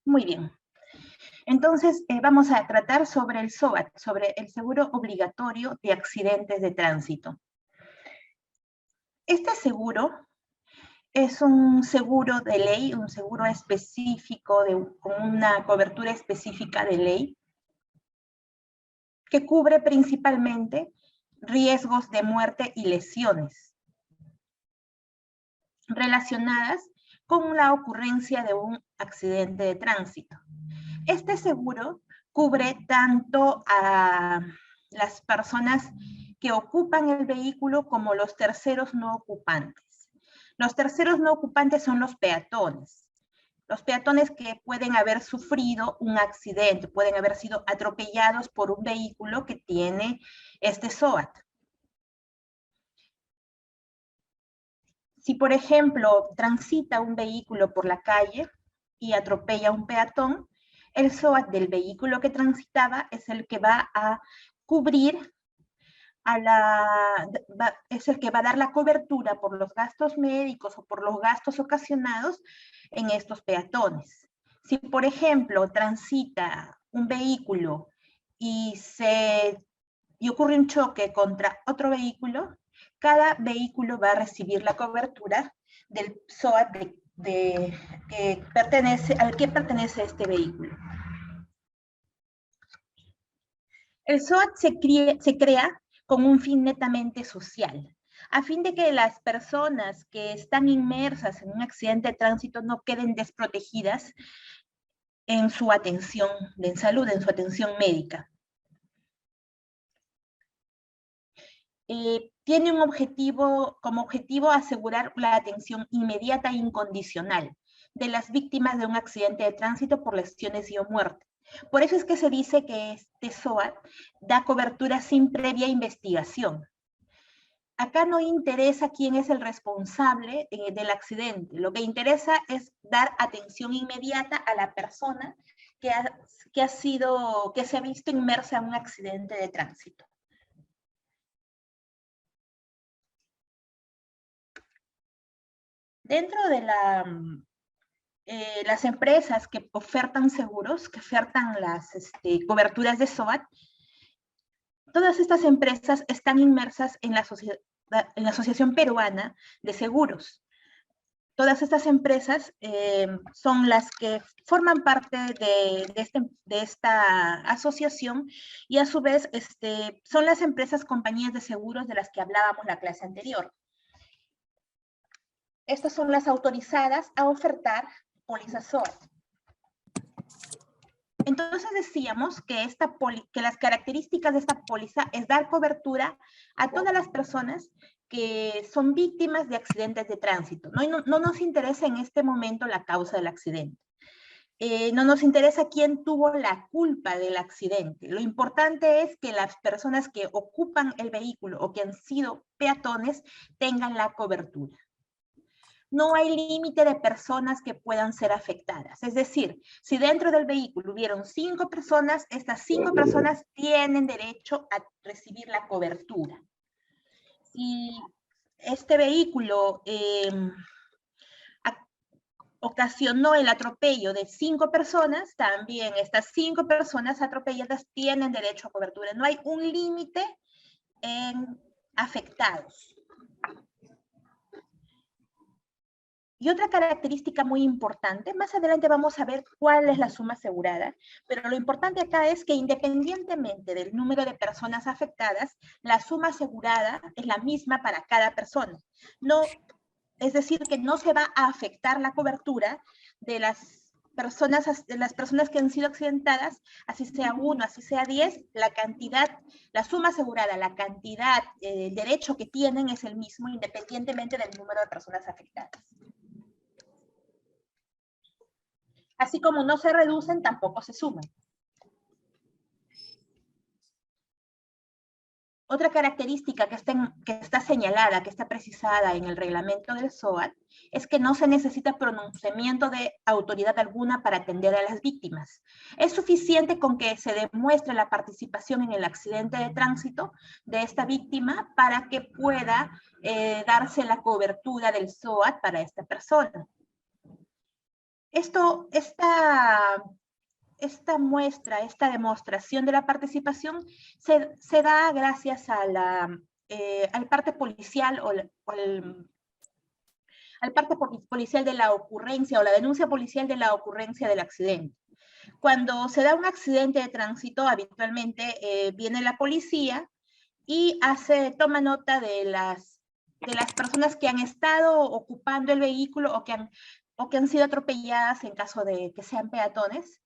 Muy bien. Entonces, vamos a tratar sobre el SOAT, sobre el seguro obligatorio de accidentes de tránsito. Este seguro es un seguro de ley, un seguro específico con una cobertura específica de ley que cubre principalmente riesgos de muerte y lesiones relacionadas con la ocurrencia de un accidente de tránsito. Este seguro cubre tanto a las personas que ocupan el vehículo como los terceros no ocupantes. Los terceros no ocupantes son los peatones. Los peatones que pueden haber sufrido un accidente, pueden haber sido atropellados por un vehículo que tiene este SOAT. Si, por ejemplo, transita un vehículo por la calle y atropella a un peatón, el SOAT del vehículo que transitaba es el que va a cubrir es el que va a dar la cobertura por los gastos médicos o por los gastos ocasionados en estos peatones. Si, por ejemplo, transita un vehículo y ocurre un choque contra otro vehículo, cada vehículo va a recibir la cobertura del SOAT al que pertenece este vehículo. El SOAT se crea con un fin netamente social, a fin de que las personas que están inmersas en un accidente de tránsito no queden desprotegidas en su atención de salud, en su atención médica. Tiene como objetivo asegurar la atención inmediata e incondicional de las víctimas de un accidente de tránsito por lesiones y o muerte. Por eso es que se dice que este SOAT da cobertura sin previa investigación. Acá no interesa quién es el responsable del accidente. Lo que interesa es dar atención inmediata a la persona que se ha visto inmersa en un accidente de tránsito. Dentro de las empresas que ofertan seguros, que ofertan las coberturas de SOAT, todas estas empresas están inmersas en la Asociación Peruana de Seguros. Todas estas empresas son las que forman parte de esta asociación y a su vez son las empresas compañías de seguros de las que hablábamos la clase anterior. Estas son las autorizadas a ofertar pólizas SOAT. Entonces decíamos que las características de esta póliza es dar cobertura a todas las personas que son víctimas de accidentes de tránsito. No nos interesa en este momento la causa del accidente. No nos interesa quién tuvo la culpa del accidente. Lo importante es que las personas que ocupan el vehículo o que han sido peatones tengan la cobertura. No hay límite de personas que puedan ser afectadas. Es decir, si dentro del vehículo hubieron 5 personas, estas 5 personas tienen derecho a recibir la cobertura. Si este vehículo ocasionó el atropello de 5 personas, también estas 5 personas atropelladas tienen derecho a cobertura. No hay un límite en afectados. Y otra característica muy importante, más adelante vamos a ver cuál es la suma asegurada, pero lo importante acá es que independientemente del número de personas afectadas, la suma asegurada es la misma para cada persona. Es decir, que no se va a afectar la cobertura de las personas que han sido accidentadas, así sea 1, así sea 10, la suma asegurada, la cantidad, el derecho que tienen es el mismo independientemente del número de personas afectadas. Así como no se reducen, tampoco se suman. Otra característica que está señalada, que está precisada en el reglamento del SOAT, es que no se necesita pronunciamiento de autoridad alguna para atender a las víctimas. Es suficiente con que se demuestre la participación en el accidente de tránsito de esta víctima para que pueda darse la cobertura del SOAT para esta persona. Esta muestra, esta demostración de la participación se da gracias a al parte policial al parte policial de la ocurrencia o la denuncia policial de la ocurrencia del accidente. Cuando se da un accidente de tránsito, habitualmente viene la policía y toma nota de las personas que han estado ocupando el vehículo o que han sido atropelladas en caso de que sean peatones.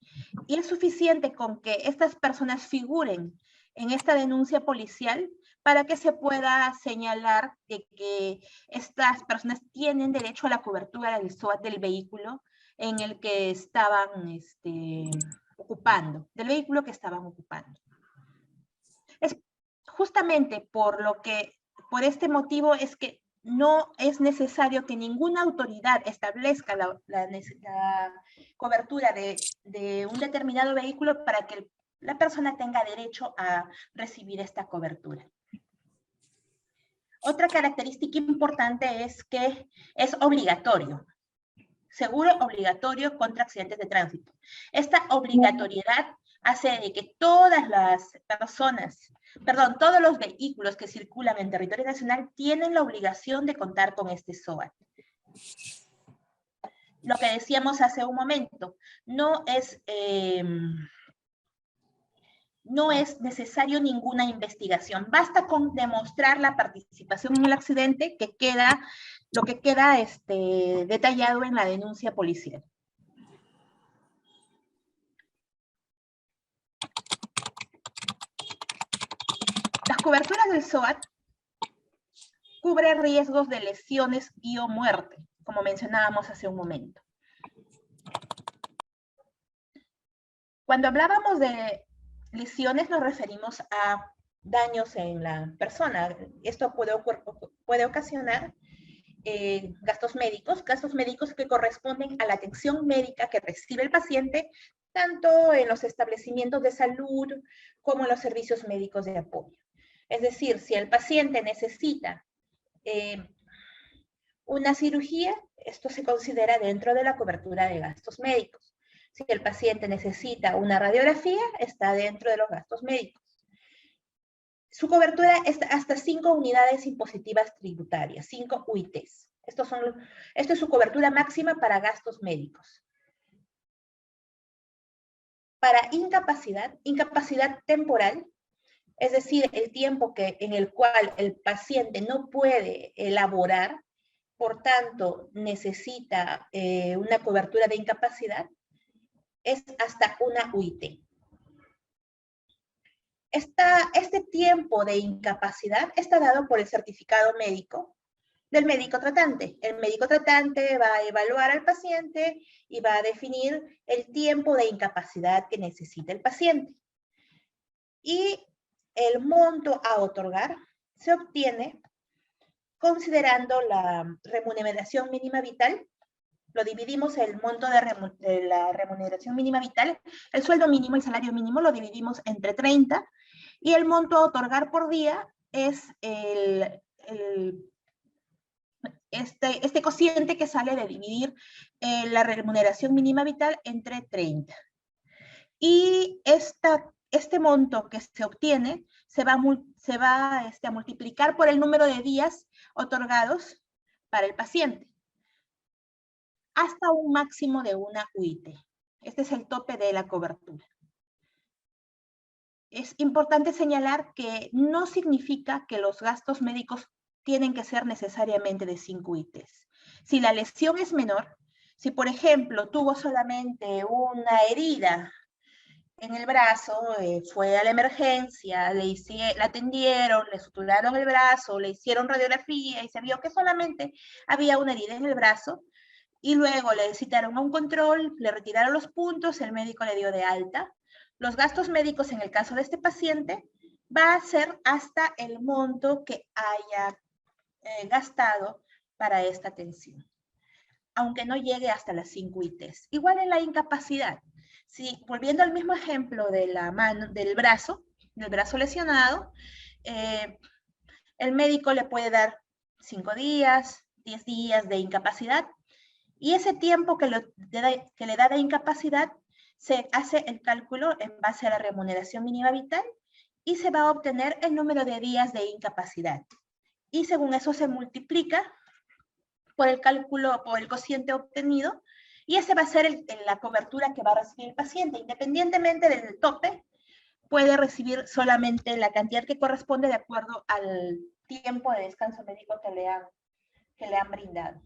Y es suficiente con que estas personas figuren en esta denuncia policial para que se pueda señalar de que estas personas tienen derecho a la cobertura del SOAT del vehículo en el que estaban ocupando, del vehículo que estaban ocupando. Es justamente por este motivo es que no es necesario que ninguna autoridad establezca la cobertura de un determinado vehículo para que la persona tenga derecho a recibir esta cobertura. Otra característica importante es que es obligatorio. Seguro obligatorio contra accidentes de tránsito. Esta obligatoriedad hace de que todas las personas, todos los vehículos que circulan en territorio nacional tienen la obligación de contar con este SOAT. Lo que decíamos hace un momento, no es necesario ninguna investigación. Basta con demostrar la participación en el accidente lo que queda detallado en la denuncia policial. Las coberturas del SOAT cubren riesgos de lesiones y o muerte, como mencionábamos hace un momento. Cuando hablábamos de lesiones nos referimos a daños en la persona. Esto puede ocasionar gastos médicos que corresponden a la atención médica que recibe el paciente, tanto en los establecimientos de salud como en los servicios médicos de apoyo. Es decir, si el paciente necesita una cirugía, esto se considera dentro de la cobertura de gastos médicos. Si el paciente necesita una radiografía, está dentro de los gastos médicos. Su cobertura es hasta 5 unidades impositivas tributarias, 5 UITs. Esto es su cobertura máxima para gastos médicos. Para incapacidad temporal, es decir, el tiempo en el cual el paciente no puede elaborar, por tanto necesita una cobertura de incapacidad, es hasta una UIT. Este tiempo de incapacidad está dado por el certificado médico del médico tratante. El médico tratante va a evaluar al paciente y va a definir el tiempo de incapacidad que necesita el paciente. Y el monto a otorgar se obtiene considerando la remuneración mínima vital. Lo dividimos el monto de la remuneración mínima vital, el sueldo mínimo y salario mínimo lo dividimos entre 30 y el monto a otorgar por día es este cociente que sale de dividir la remuneración mínima vital entre 30. Y este monto que se obtiene se va a multiplicar por el número de días otorgados para el paciente, hasta un máximo de una UIT. Este es el tope de la cobertura. Es importante señalar que no significa que los gastos médicos tienen que ser necesariamente de 5 UITs. Si la lesión es menor, si por ejemplo tuvo solamente una herida en el brazo, fue a la emergencia, la atendieron, le suturaron el brazo, le hicieron radiografía y se vio que solamente había una herida en el brazo, y luego le citaron a un control, le retiraron los puntos, el médico le dio de alta. Los gastos médicos en el caso de este paciente va a ser hasta el monto que haya gastado para esta atención, aunque no llegue hasta las 5 ITs. Igual en la incapacidad. Si, volviendo al mismo ejemplo de la mano, del brazo lesionado, el médico le puede dar 5 días, 10 días de incapacidad, Y ese tiempo que le da de incapacidad, se hace el cálculo en base a la remuneración mínima vital y se va a obtener el número de días de incapacidad. Y según eso se multiplica por el cálculo, por el cociente obtenido, y ese va a ser la cobertura que va a recibir el paciente. Independientemente del tope, puede recibir solamente la cantidad que corresponde de acuerdo al tiempo de descanso médico que le han brindado.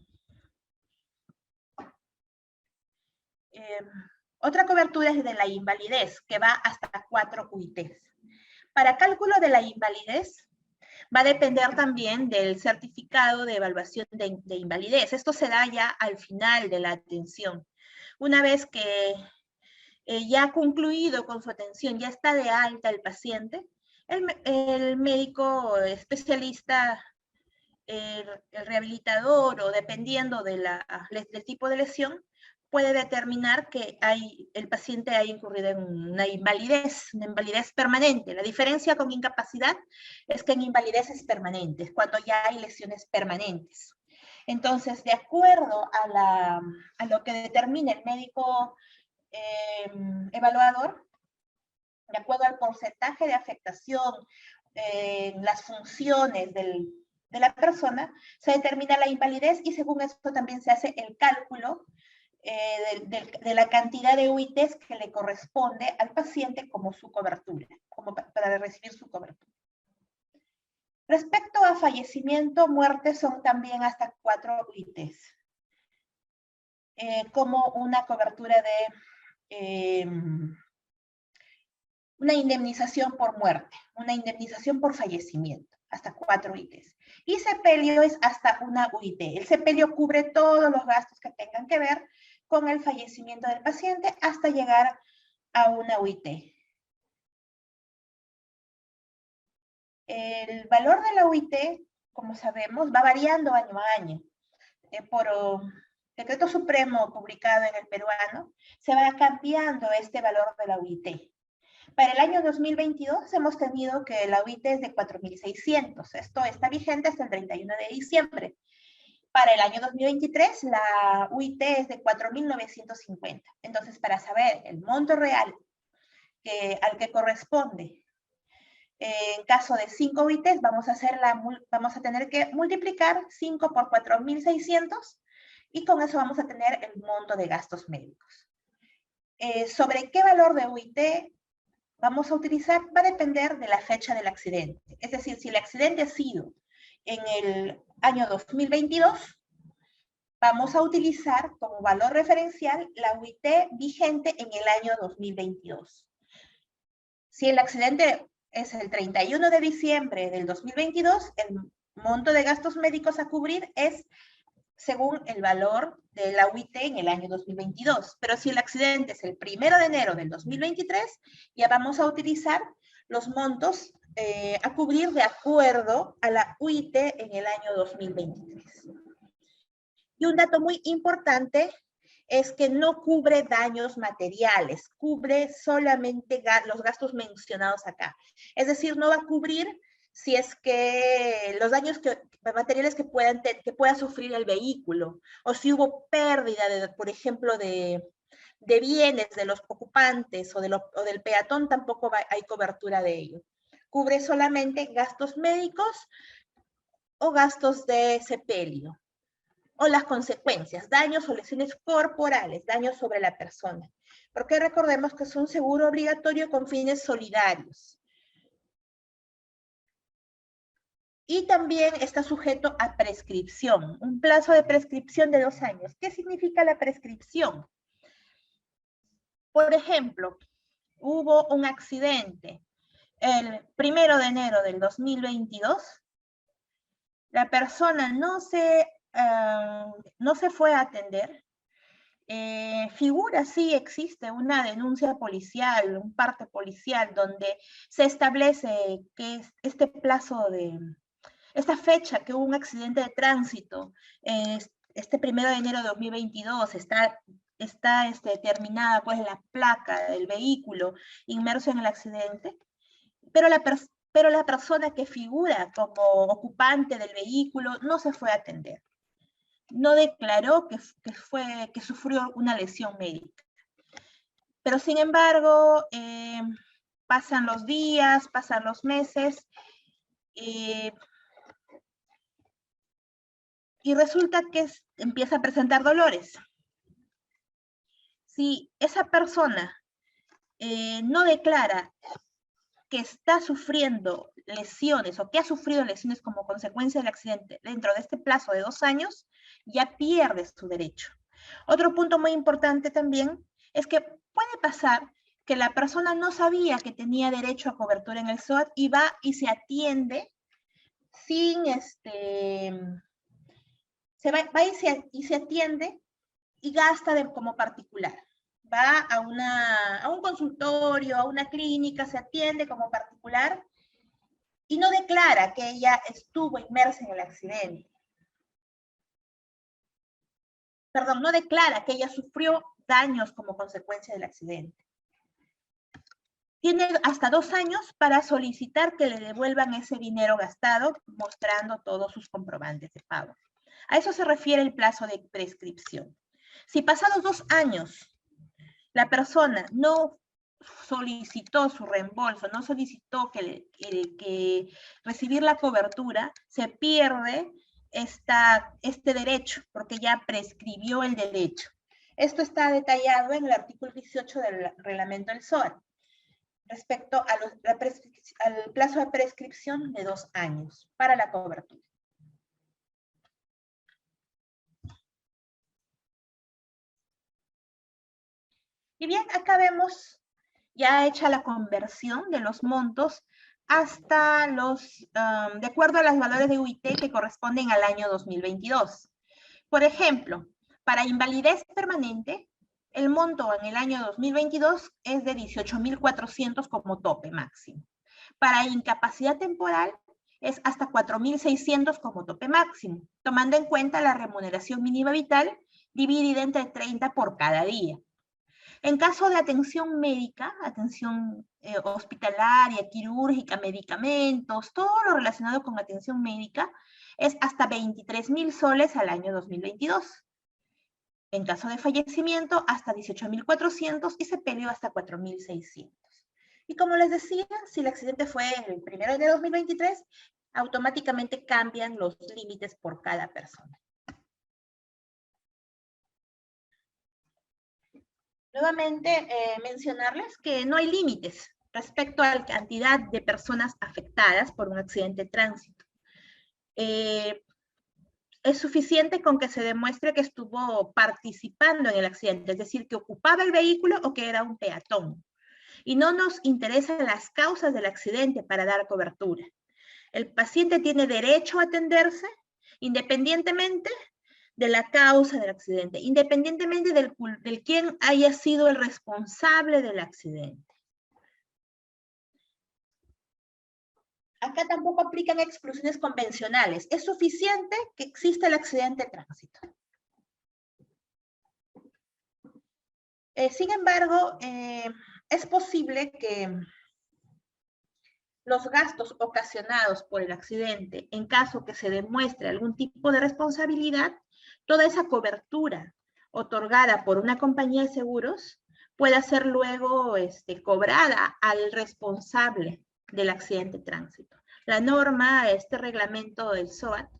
Otra cobertura es de la invalidez, que va hasta 4 UITs. Para cálculo de la invalidez, va a depender también del certificado de evaluación de invalidez. Esto se da ya al final de la atención. Una vez que ya ha concluido con su atención, ya está de alta el paciente, el médico especialista, el rehabilitador o dependiendo del tipo de lesión, puede determinar que el paciente ha incurrido en una invalidez permanente. La diferencia con incapacidad es que en invalidez es permanente, es cuando ya hay lesiones permanentes. Entonces, de acuerdo a lo que determine el médico evaluador, de acuerdo al porcentaje de afectación en las funciones de la persona, se determina la invalidez y según esto también se hace el cálculo de la cantidad de UITs que le corresponde al paciente como su cobertura, como para recibir su cobertura. Respecto a fallecimiento, muerte, son también hasta 4 UITs, como una cobertura de una indemnización por muerte, una indemnización por fallecimiento, hasta 4 UITs. Y sepelio es hasta una UIT. El sepelio cubre todos los gastos que tengan que ver con el fallecimiento del paciente hasta llegar a una UIT. El valor de la UIT, como sabemos, va variando año a año. Por decreto supremo publicado en el peruano, se va cambiando este valor de la UIT. Para el año 2022 hemos tenido que la UIT es de 4.600. Esto está vigente hasta el 31 de diciembre. Para el año 2023, la UIT es de 4.950. Entonces, para saber el monto real al que corresponde, en caso de 5 UITs, vamos a tener que multiplicar 5 por 4.600 y con eso vamos a tener el monto de gastos médicos. ¿Sobre qué valor de UIT vamos a utilizar? Va a depender de la fecha del accidente. Es decir, si el accidente ha sido en el año 2022, vamos a utilizar como valor referencial la UIT vigente en el año 2022. Si el accidente es el 31 de diciembre del 2022, el monto de gastos médicos a cubrir es según el valor de la UIT en el año 2022. Pero si el accidente es el 1 de enero del 2023, ya vamos a utilizar los montos a cubrir de acuerdo a la UIT en el año 2023. Y un dato muy importante es que no cubre daños materiales, cubre solamente los gastos mencionados acá. Es decir, no va a cubrir si es que los daños materiales que pueda sufrir el vehículo, o si hubo pérdida, por ejemplo, de bienes de los ocupantes o del peatón, tampoco hay cobertura de ello. Cubre solamente gastos médicos o gastos de sepelio, o las consecuencias, daños o lesiones corporales, daños sobre la persona. Porque recordemos que es un seguro obligatorio con fines solidarios. Y también está sujeto a prescripción, un plazo de prescripción de 2 años. ¿Qué significa la prescripción? Por ejemplo, hubo un accidente el 1 de enero del 2022, la persona no se fue a atender. Figura, sí existe una denuncia policial, un parte policial, donde se establece que este plazo esta fecha que hubo un accidente de tránsito, este 1 de enero de 2022, está terminada pues la placa del vehículo inmerso en el accidente, pero la persona que figura como ocupante del vehículo no se fue a atender. no declaró que sufrió una lesión médica. Pero sin embargo, pasan los días, pasan los meses, y resulta que empieza a presentar dolores. Si esa persona no declara que está sufriendo lesiones o que ha sufrido lesiones como consecuencia del accidente dentro de este plazo de 2 años, ya pierde su derecho. Otro punto muy importante también es que puede pasar que la persona no sabía que tenía derecho a cobertura en el SOAT y va y se atiende sin va y se atiende y gasta como particular. Va a un consultorio, a una clínica, se atiende como particular y no declara que ella estuvo inmersa en el accidente. Perdón, no declara que ella sufrió daños como consecuencia del accidente. Tiene hasta 2 años para solicitar que le devuelvan ese dinero gastado, mostrando todos sus comprobantes de pago. A eso se refiere el plazo de prescripción. Si pasados 2 años la persona no solicitó su reembolso, no solicitó que recibir la cobertura, se pierde este derecho, porque ya prescribió el derecho. Esto está detallado en el artículo 18 del reglamento del SOAT, respecto al plazo de prescripción de 2 años para la cobertura. Y bien, acá vemos ya hecha la conversión de los montos hasta de acuerdo a los valores de UIT que corresponden al año 2022. Por ejemplo, para invalidez permanente, el monto en el año 2022 es de 18.400 como tope máximo. Para incapacidad temporal es hasta 4.600 como tope máximo, tomando en cuenta la remuneración mínima vital dividida entre 30 por cada día. En caso de atención médica, atención hospitalaria, quirúrgica, medicamentos, todo lo relacionado con atención médica, es hasta 23.000 soles al año 2022. En caso de fallecimiento, hasta 18.400 y sepelio hasta 4.600. Y como les decía, si el accidente fue el 1 de enero de 2023, automáticamente cambian los límites por cada persona. Nuevamente, mencionarles que no hay límites respecto a la cantidad de personas afectadas por un accidente de tránsito. Es suficiente con que se demuestre que estuvo participando en el accidente, es decir, que ocupaba el vehículo o que era un peatón. Y no nos interesan las causas del accidente para dar cobertura. El paciente tiene derecho a atenderse independientemente de la causa del accidente, independientemente del quien haya sido el responsable del accidente. Acá tampoco aplican exclusiones convencionales. Es suficiente que exista el accidente de tránsito. Sin embargo, es posible que los gastos ocasionados por el accidente, en caso que se demuestre algún tipo de responsabilidad, toda esa cobertura otorgada por una compañía de seguros pueda ser luego cobrada al responsable del accidente de tránsito. La norma, este reglamento del SOAT,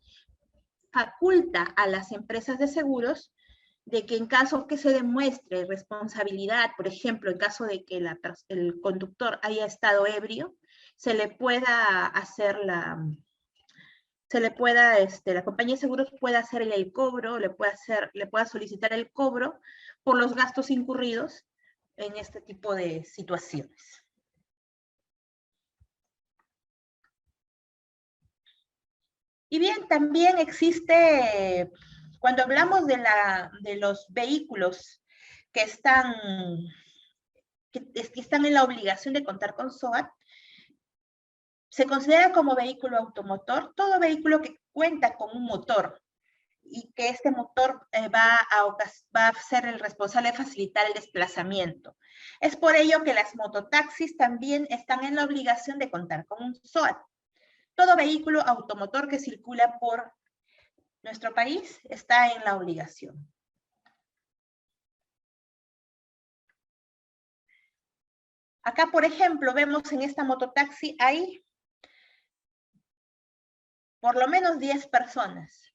faculta a las empresas de seguros de que en caso que se demuestre responsabilidad, por ejemplo, en caso de que el conductor haya estado ebrio, se le pueda hacer la compañía de seguros pueda hacer el cobro, le pueda solicitar el cobro por los gastos incurridos en este tipo de situaciones. Y bien, también existe, cuando hablamos de los vehículos que están en la obligación de contar con SOAT, se considera como vehículo automotor todo vehículo que cuenta con un motor y que este motor va a ser el responsable de facilitar el desplazamiento. Es por ello que las mototaxis también están en la obligación de contar con un SOAT. Todo vehículo automotor que circula por Nuestro país está en la obligación. Acá, por ejemplo, vemos en esta mototaxi hay por lo menos 10 personas.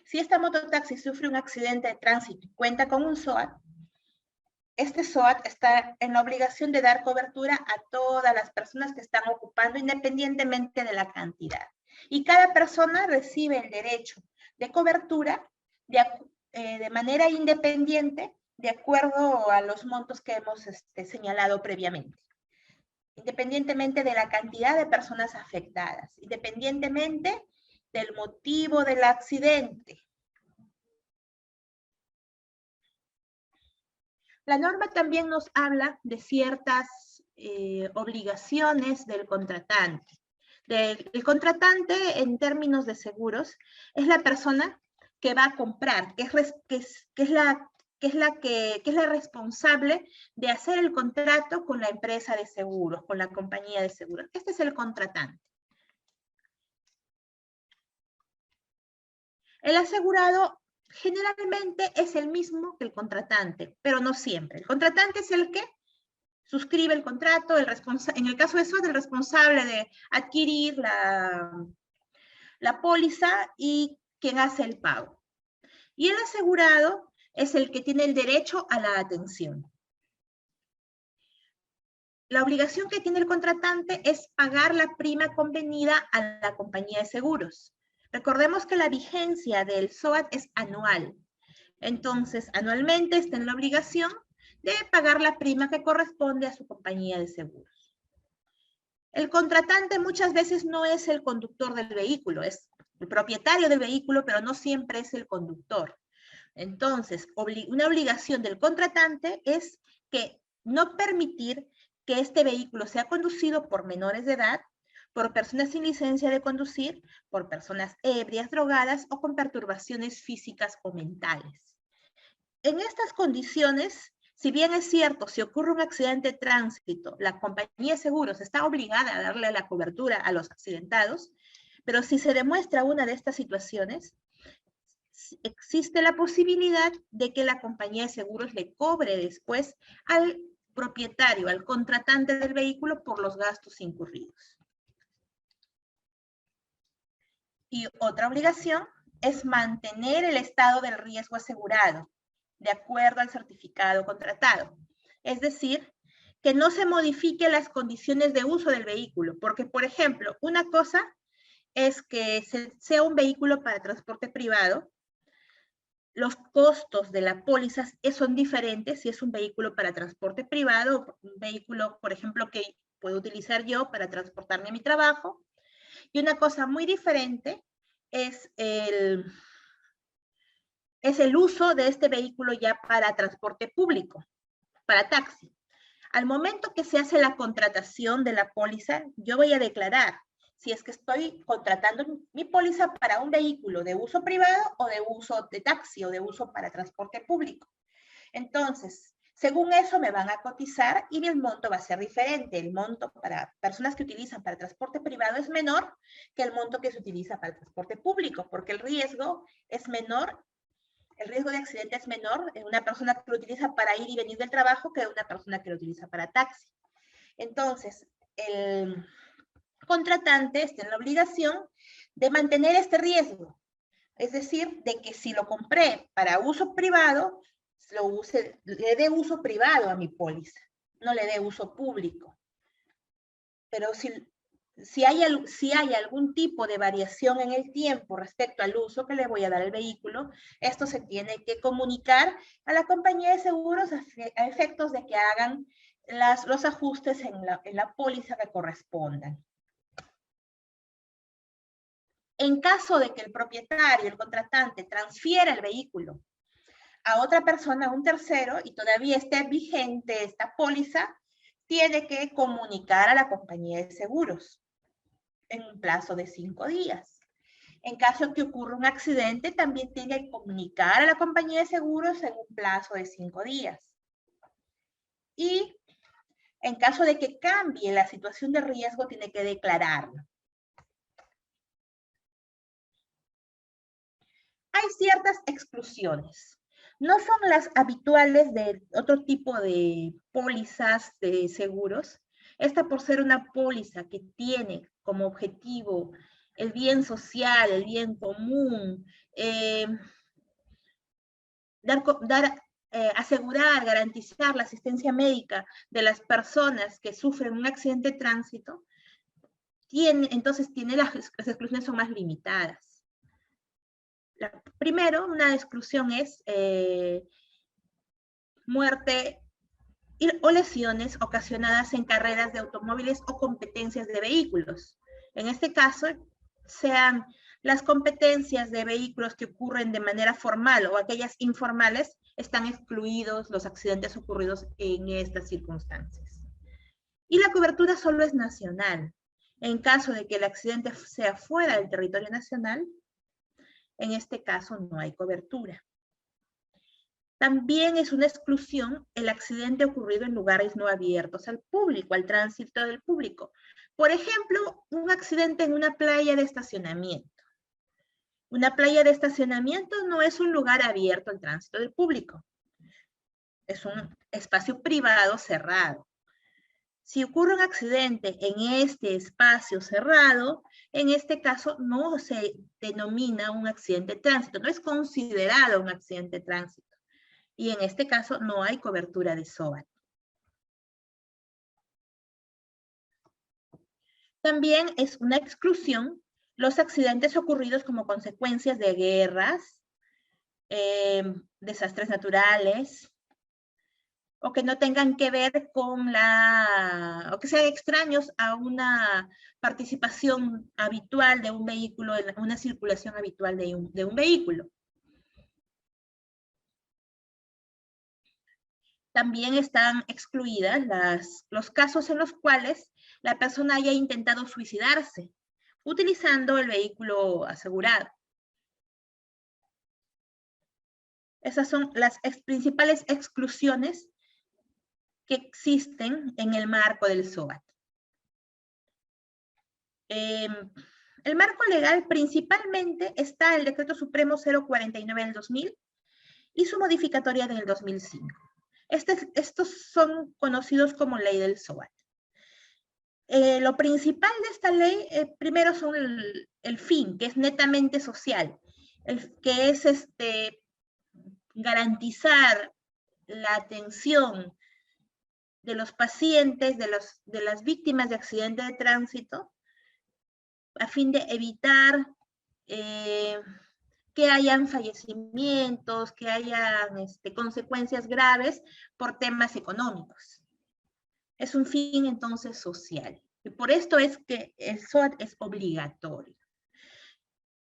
Si esta mototaxi sufre un accidente de tránsito y cuenta con un SOAT, este SOAT está en la obligación de dar cobertura a todas las personas que están ocupando independientemente de la cantidad. Y cada persona recibe el derecho de cobertura de manera independiente de acuerdo a los montos que hemos señalado previamente. Independientemente de la cantidad de personas afectadas, independientemente del motivo del accidente. La norma también nos habla de ciertas obligaciones del contratante. El contratante, en términos de seguros, es la persona que va a comprar, que es la responsable de hacer el contrato con la empresa de seguros, con la compañía de seguros. Este es el contratante. El asegurado generalmente es el mismo que el contratante, pero no siempre. El contratante es el que suscribe el contrato, en el caso de SOAT, el responsable de adquirir la póliza y quien hace el pago. Y el asegurado es el que tiene el derecho a la atención. La obligación que tiene el contratante es pagar la prima convenida a la compañía de seguros. Recordemos que la vigencia del SOAT es anual. Entonces, anualmente está en la obligación de pagar la prima que corresponde a su compañía de seguros. El contratante muchas veces no es el conductor del vehículo, es el propietario del vehículo, pero no siempre es el conductor. Entonces, una obligación del contratante es que no permitir que este vehículo sea conducido por menores de edad, por personas sin licencia de conducir, por personas ebrias, drogadas o con perturbaciones físicas o mentales. En estas condiciones, si bien es cierto, si ocurre un accidente de tránsito, la compañía de seguros está obligada a darle la cobertura a los accidentados, pero si se demuestra una de estas situaciones, existe la posibilidad de que la compañía de seguros le cobre después al propietario, al contratante del vehículo por los gastos incurridos. Y otra obligación es mantener el estado del riesgo asegurado, de acuerdo al certificado contratado. Es decir, que no se modifiquen las condiciones de uso del vehículo, porque, por ejemplo, una cosa es que sea un vehículo para transporte privado, los costos de la póliza son diferentes si es un vehículo para transporte privado, un vehículo, por ejemplo, que puedo utilizar yo para transportarme a mi trabajo. Y una cosa muy diferente es el uso de este vehículo ya para transporte público, para taxi. Al momento que se hace la contratación de la póliza, yo voy a declarar si es que estoy contratando mi póliza para un vehículo de uso privado o de uso de taxi o de uso para transporte público. Entonces, según eso me van a cotizar y el monto va a ser diferente. El monto para personas que utilizan para transporte privado es menor que el monto que se utiliza para el transporte público, porque el riesgo es menor, el riesgo de accidente es menor en una persona que lo utiliza para ir y venir del trabajo que una persona que lo utiliza para taxi. Entonces, el contratante está en la obligación de mantener este riesgo. Es decir, de que si lo compré para uso privado, le dé uso privado a mi póliza, no le dé uso público. Pero si hay algún tipo de variación en el tiempo respecto al uso que le voy a dar al vehículo, esto se tiene que comunicar a la compañía de seguros a efectos de que hagan los ajustes en la póliza que correspondan. En caso de que el propietario, el contratante, transfiera el vehículo a otra persona, a un tercero, y todavía esté vigente esta póliza, tiene que comunicar a la compañía de seguros en un plazo de 5 días. En caso de que ocurra un accidente, también tiene que comunicar a la compañía de seguros en un plazo de 5 días. Y en caso de que cambie la situación de riesgo, tiene que declararlo. Hay ciertas exclusiones. No son las habituales de otro tipo de pólizas de seguros. Esta, por ser una póliza que tiene como objetivo el bien social, el bien común, asegurar, garantizar la asistencia médica de las personas que sufren un accidente de tránsito, entonces las exclusiones son más limitadas. Primero, una exclusión es muerte o lesiones ocasionadas en carreras de automóviles o competencias de vehículos. En este caso, sean las competencias de vehículos que ocurren de manera formal o aquellas informales, están excluidos los accidentes ocurridos en estas circunstancias. Y la cobertura solo es nacional. En caso de que el accidente sea fuera del territorio nacional, en este caso no hay cobertura. También es una exclusión el accidente ocurrido en lugares no abiertos al público, al tránsito del público. Por ejemplo, un accidente en una playa de estacionamiento. Una playa de estacionamiento no es un lugar abierto al tránsito del público. Es un espacio privado cerrado. Si ocurre un accidente en este espacio cerrado, en este caso no se denomina un accidente de tránsito, no es considerado un accidente de tránsito. Y en este caso no hay cobertura de SOAT. También es una exclusión los accidentes ocurridos como consecuencias de guerras, desastres naturales, o que no tengan que ver con o que sean extraños a una participación habitual de un vehículo, una circulación habitual de un vehículo. También están excluidas los casos en los cuales la persona haya intentado suicidarse utilizando el vehículo asegurado. Esas son las principales exclusiones que existen en el marco del SOAT. El marco legal principalmente está el Decreto Supremo 049 del 2000 y su modificatoria del 2005. Estos son conocidos como ley del SOAT. Lo principal de esta ley, primero son el fin, que es netamente social, que es garantizar la atención de los pacientes, de las víctimas de accidentes de tránsito, a fin de evitar que hayan fallecimientos, que hayan consecuencias graves por temas económicos. Es un fin entonces social. Y por esto es que el SOAT es obligatorio.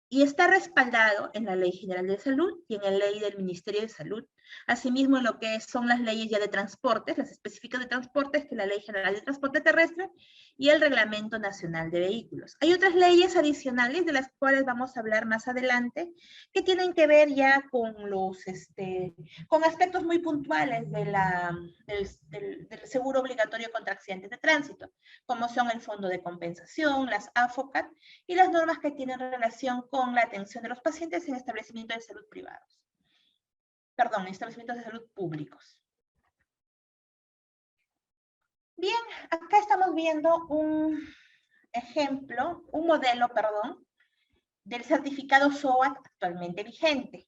Y está respaldado en la Ley General de Salud y en la Ley del Ministerio de Salud. Asimismo, en lo que son las leyes ya de transportes, las específicas de transportes, que es la Ley General de Transporte Terrestre y el Reglamento Nacional de Vehículos. Hay otras leyes adicionales de las cuales vamos a hablar más adelante, que tienen que ver ya con con aspectos muy puntuales del seguro obligatorio contra accidentes de tránsito, como son el Fondo de Compensación, las AFOCAT y las normas que tienen relación con la atención de los pacientes en establecimientos de salud privados. Perdón, establecimientos de salud públicos. Bien, acá estamos viendo un ejemplo, un modelo, perdón, del certificado SOAT actualmente vigente.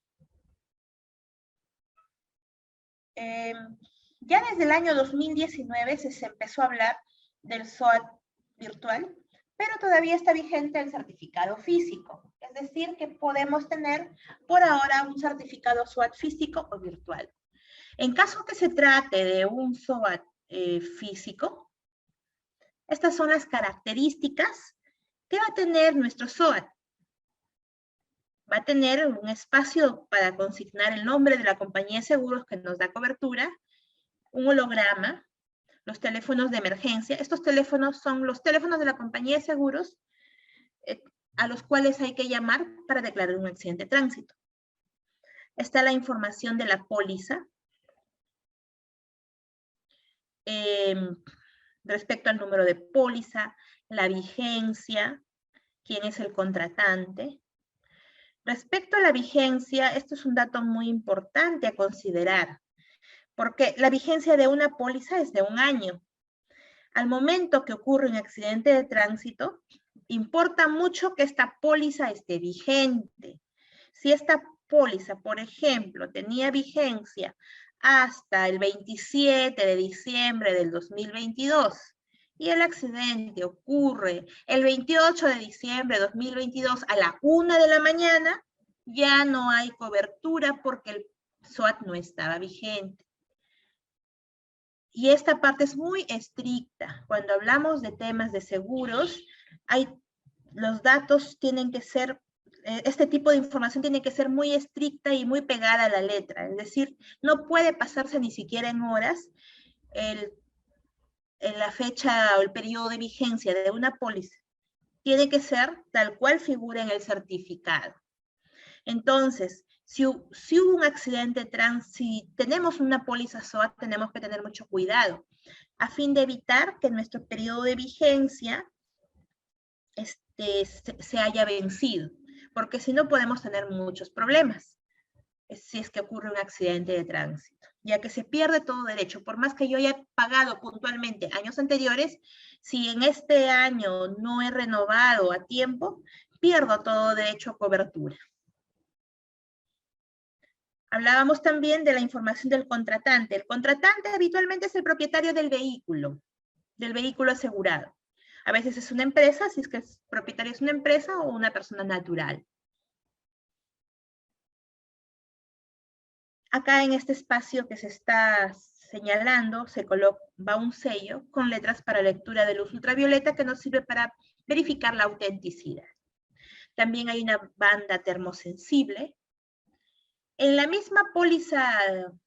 Ya desde el año 2019 se empezó a hablar del SOAT virtual, pero todavía está vigente el certificado físico. Es decir, que podemos tener por ahora un certificado SOAT físico o virtual. En caso que se trate de un SOAT físico, estas son las características que va a tener nuestro SOAT. Va a tener un espacio para consignar el nombre de la compañía de seguros que nos da cobertura, un holograma, los teléfonos de emergencia. Estos teléfonos son los teléfonos de la compañía de seguros a los cuales hay que llamar para declarar un accidente de tránsito. Está la información de la póliza, respecto al número de póliza, la vigencia, quién es el contratante, Respecto a la vigencia, esto es un dato muy importante a considerar, porque la vigencia de una póliza es de 1 año. Al momento que ocurre un accidente de tránsito, importa mucho que esta póliza esté vigente. Si esta póliza, por ejemplo, tenía vigencia hasta el 27 de diciembre del 2022 y el accidente ocurre el 28 de diciembre de 2022 a la 1 de la mañana, ya no hay cobertura porque el SOAT no estaba vigente. Y esta parte es muy estricta. Cuando hablamos de temas de seguros, los datos tienen que ser, este tipo de información tiene que ser muy estricta y muy pegada a la letra. Es decir, no puede pasarse ni siquiera en horas en la fecha o el periodo de vigencia de una póliza. Tiene que ser tal cual figura en el certificado. Entonces, si hubo un accidente de tránsito, si tenemos una póliza SOAT, tenemos que tener mucho cuidado a fin de evitar que nuestro periodo de vigencia se haya vencido, porque si no podemos tener muchos problemas si es que ocurre un accidente de tránsito, ya que se pierde todo derecho. Por más que yo haya pagado puntualmente años anteriores, si en este año no he renovado a tiempo, pierdo todo derecho a cobertura. Hablábamos también de la información del contratante. El contratante habitualmente es el propietario del vehículo asegurado. A veces es una empresa, si es que el propietario es una empresa o una persona natural. Acá en este espacio que se está señalando, va un sello con letras para lectura de luz ultravioleta que nos sirve para verificar la autenticidad. También hay una banda termosensible. En la misma póliza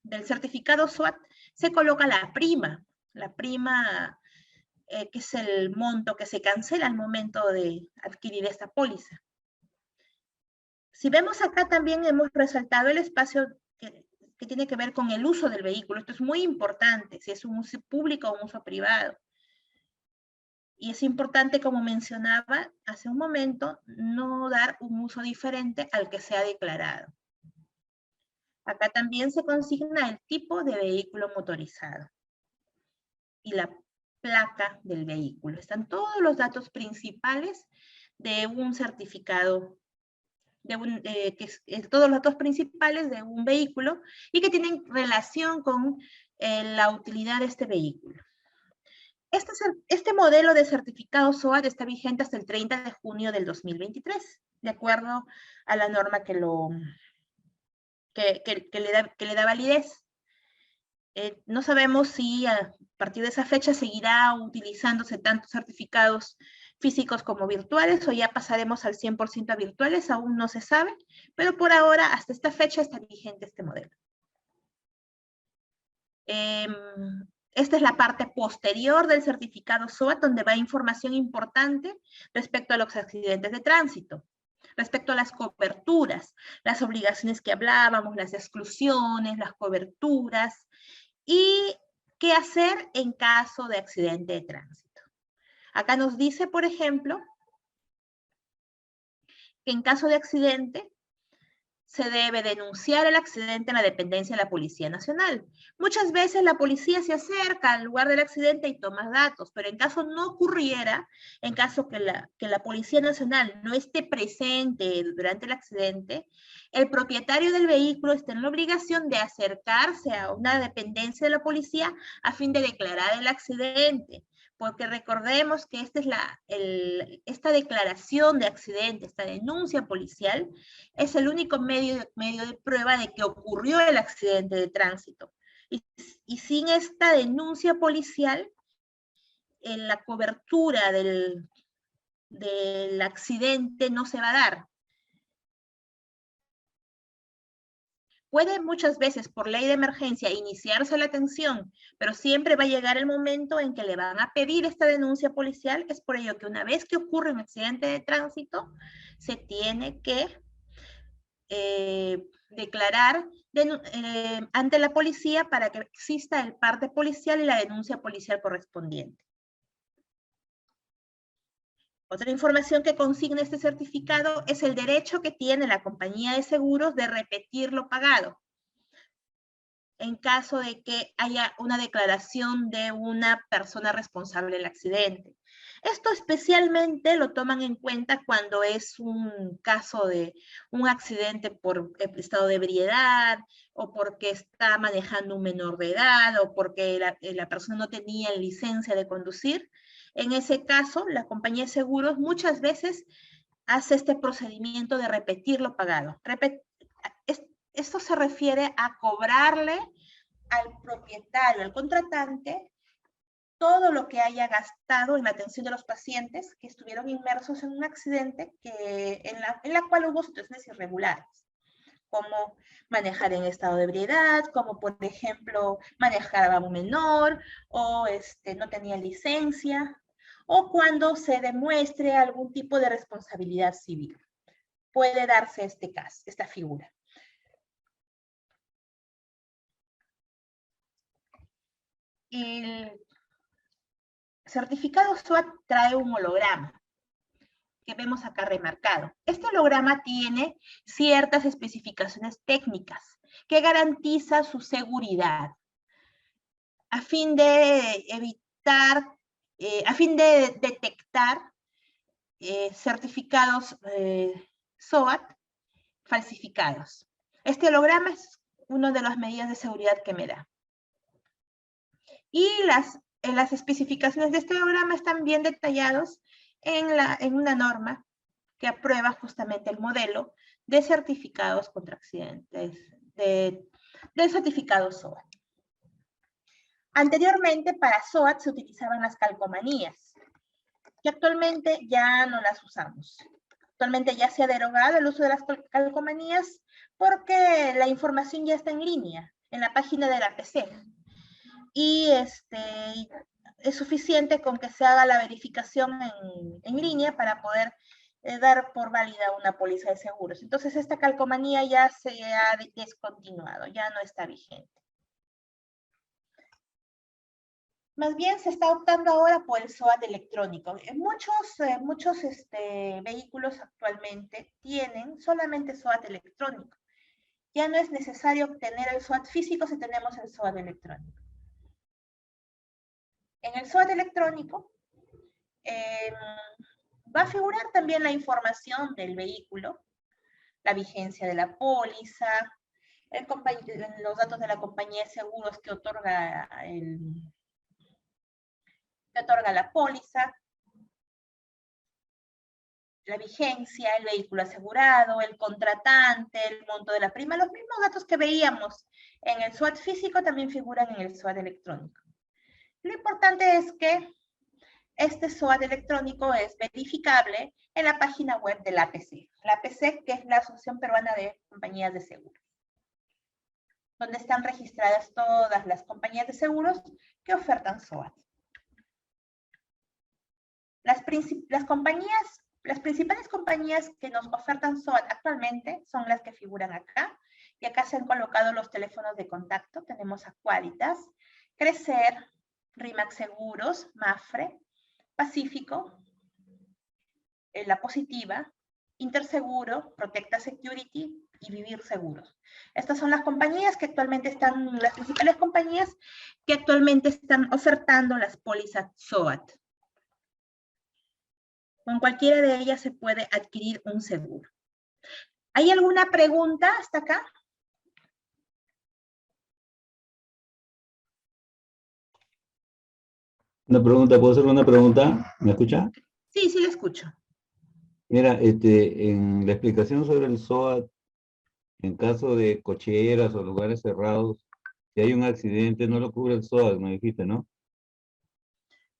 del certificado SOAT se coloca la prima que es el monto que se cancela al momento de adquirir esta póliza. Si vemos acá también hemos resaltado el espacio que tiene que ver con el uso del vehículo. Esto es muy importante, si es un uso público o un uso privado. Y es importante, como mencionaba hace un momento, no dar un uso diferente al que se ha declarado. Acá también se consigna el tipo de vehículo motorizado y la placa del vehículo. Están todos los datos principales de un certificado, todos los datos principales de un vehículo y que tienen relación con la utilidad de este vehículo. Este modelo de certificado SOAT está vigente hasta el 30 de junio del 2023, de acuerdo a la norma que le da validez. No sabemos si a partir de esa fecha seguirá utilizándose tantos certificados físicos como virtuales o ya pasaremos al 100% a virtuales, aún no se sabe, pero por ahora, hasta esta fecha, está vigente este modelo. Esta es la parte posterior del certificado SOAT, donde va información importante respecto a los accidentes de tránsito, respecto a las coberturas, las obligaciones que hablábamos, las exclusiones, las coberturas, y qué hacer en caso de accidente de tránsito. Acá nos dice, por ejemplo, que en caso de accidente se debe denunciar el accidente en la dependencia de la Policía Nacional. Muchas veces la policía se acerca al lugar del accidente y toma datos, pero en caso no ocurriera, en caso que la Policía Nacional no esté presente durante el accidente, el propietario del vehículo está en la obligación de acercarse a una dependencia de la policía a fin de declarar el accidente. Porque recordemos que esta declaración de accidente, esta denuncia policial, es el único medio de prueba de que ocurrió el accidente de tránsito. Y sin esta denuncia policial, la cobertura del accidente no se va a dar. Puede muchas veces, por ley de emergencia, iniciarse la atención, pero siempre va a llegar el momento en que le van a pedir esta denuncia policial. Es por ello que una vez que ocurre un accidente de tránsito, se tiene que declarar ante la policía para que exista el parte policial y la denuncia policial correspondiente. Otra información que consigna este certificado es el derecho que tiene la compañía de seguros de repetir lo pagado, en caso de que haya una declaración de una persona responsable del accidente. Esto especialmente lo toman en cuenta cuando es un caso de un accidente por estado de ebriedad, o porque está manejando un menor de edad, o porque la persona no tenía licencia de conducir. En ese caso, la compañía de seguros muchas veces hace este procedimiento de repetir lo pagado. Esto se refiere a cobrarle al propietario, al contratante, todo lo que haya gastado en la atención de los pacientes que estuvieron inmersos en un accidente en la cual hubo situaciones irregulares, como manejar en estado de ebriedad, como por ejemplo manejar a un menor, o no tenía licencia, o cuando se demuestre algún tipo de responsabilidad civil. Puede darse este caso, esta figura. El certificado SOAT trae un holograma que vemos acá remarcado. Este holograma tiene ciertas especificaciones técnicas que garantiza su seguridad a fin de evitar, a fin de detectar certificados SOAT falsificados. Este holograma es una de las medidas de seguridad que me da. Y las especificaciones de este holograma están bien detallados en una norma que aprueba justamente el modelo de certificados contra accidentes, del certificado SOAT. Anteriormente, para SOAT se utilizaban las calcomanías, que actualmente ya no las usamos. Actualmente ya se ha derogado el uso de las calcomanías porque la información ya está en línea, en la página de la PC. Y es suficiente con que se haga la verificación en línea para poder dar por válida una póliza de seguros. Entonces esta calcomanía ya se ha descontinuado, ya no está vigente. Más bien se está optando ahora por el SOAT electrónico. Muchos vehículos actualmente tienen solamente SOAT electrónico. Ya no es necesario obtener el SOAT físico si tenemos el SOAT electrónico. En el SOAT electrónico va a figurar también la información del vehículo, la vigencia de la póliza, los datos de la compañía de seguros que otorga la póliza, la vigencia, el vehículo asegurado, el contratante, el monto de la prima. Los mismos datos que veíamos en el SOAT físico también figuran en el SOAT electrónico. Lo importante es que este SOAT electrónico es verificable en la página web de la APC. La APC, que es la Asociación Peruana de Compañías de Seguros, donde están registradas todas las compañías de seguros que ofertan SOAT. Las principales compañías que nos ofertan SOAT actualmente son las que figuran acá, y acá se han colocado los teléfonos de contacto. Tenemos a Qualitas, Crecer, RIMAX Seguros, Mafre, Pacífico, La Positiva, Interseguro, Protecta Security y Vivir Seguros. Estas son las compañías que actualmente están, las principales compañías que actualmente están ofertando las pólizas SOAT. Con cualquiera de ellas se puede adquirir un seguro. ¿Hay alguna pregunta hasta acá? Una pregunta, ¿puedo hacer una pregunta? ¿Me escucha? Sí, sí, le escucho. Mira, en la explicación sobre el SOAT, en caso de cocheras o lugares cerrados, si hay un accidente, no lo cubre el SOAT, me dijiste, ¿no?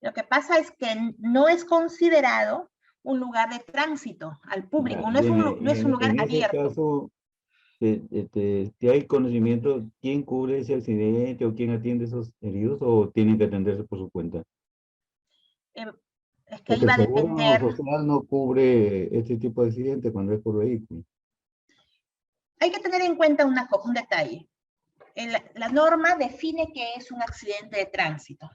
Lo que pasa es que no es considerado un lugar de tránsito al público, no es un lugar En ese abierto. caso, si hay conocimiento, ¿quién cubre ese accidente o quién atiende esos heridos o tienen que atenderse por su cuenta? Es que ahí Porque el va a seguro depender. social no cubre este tipo de accidentes cuando es por vehículo. Hay que tener en cuenta un detalle. La norma define qué es un accidente de tránsito.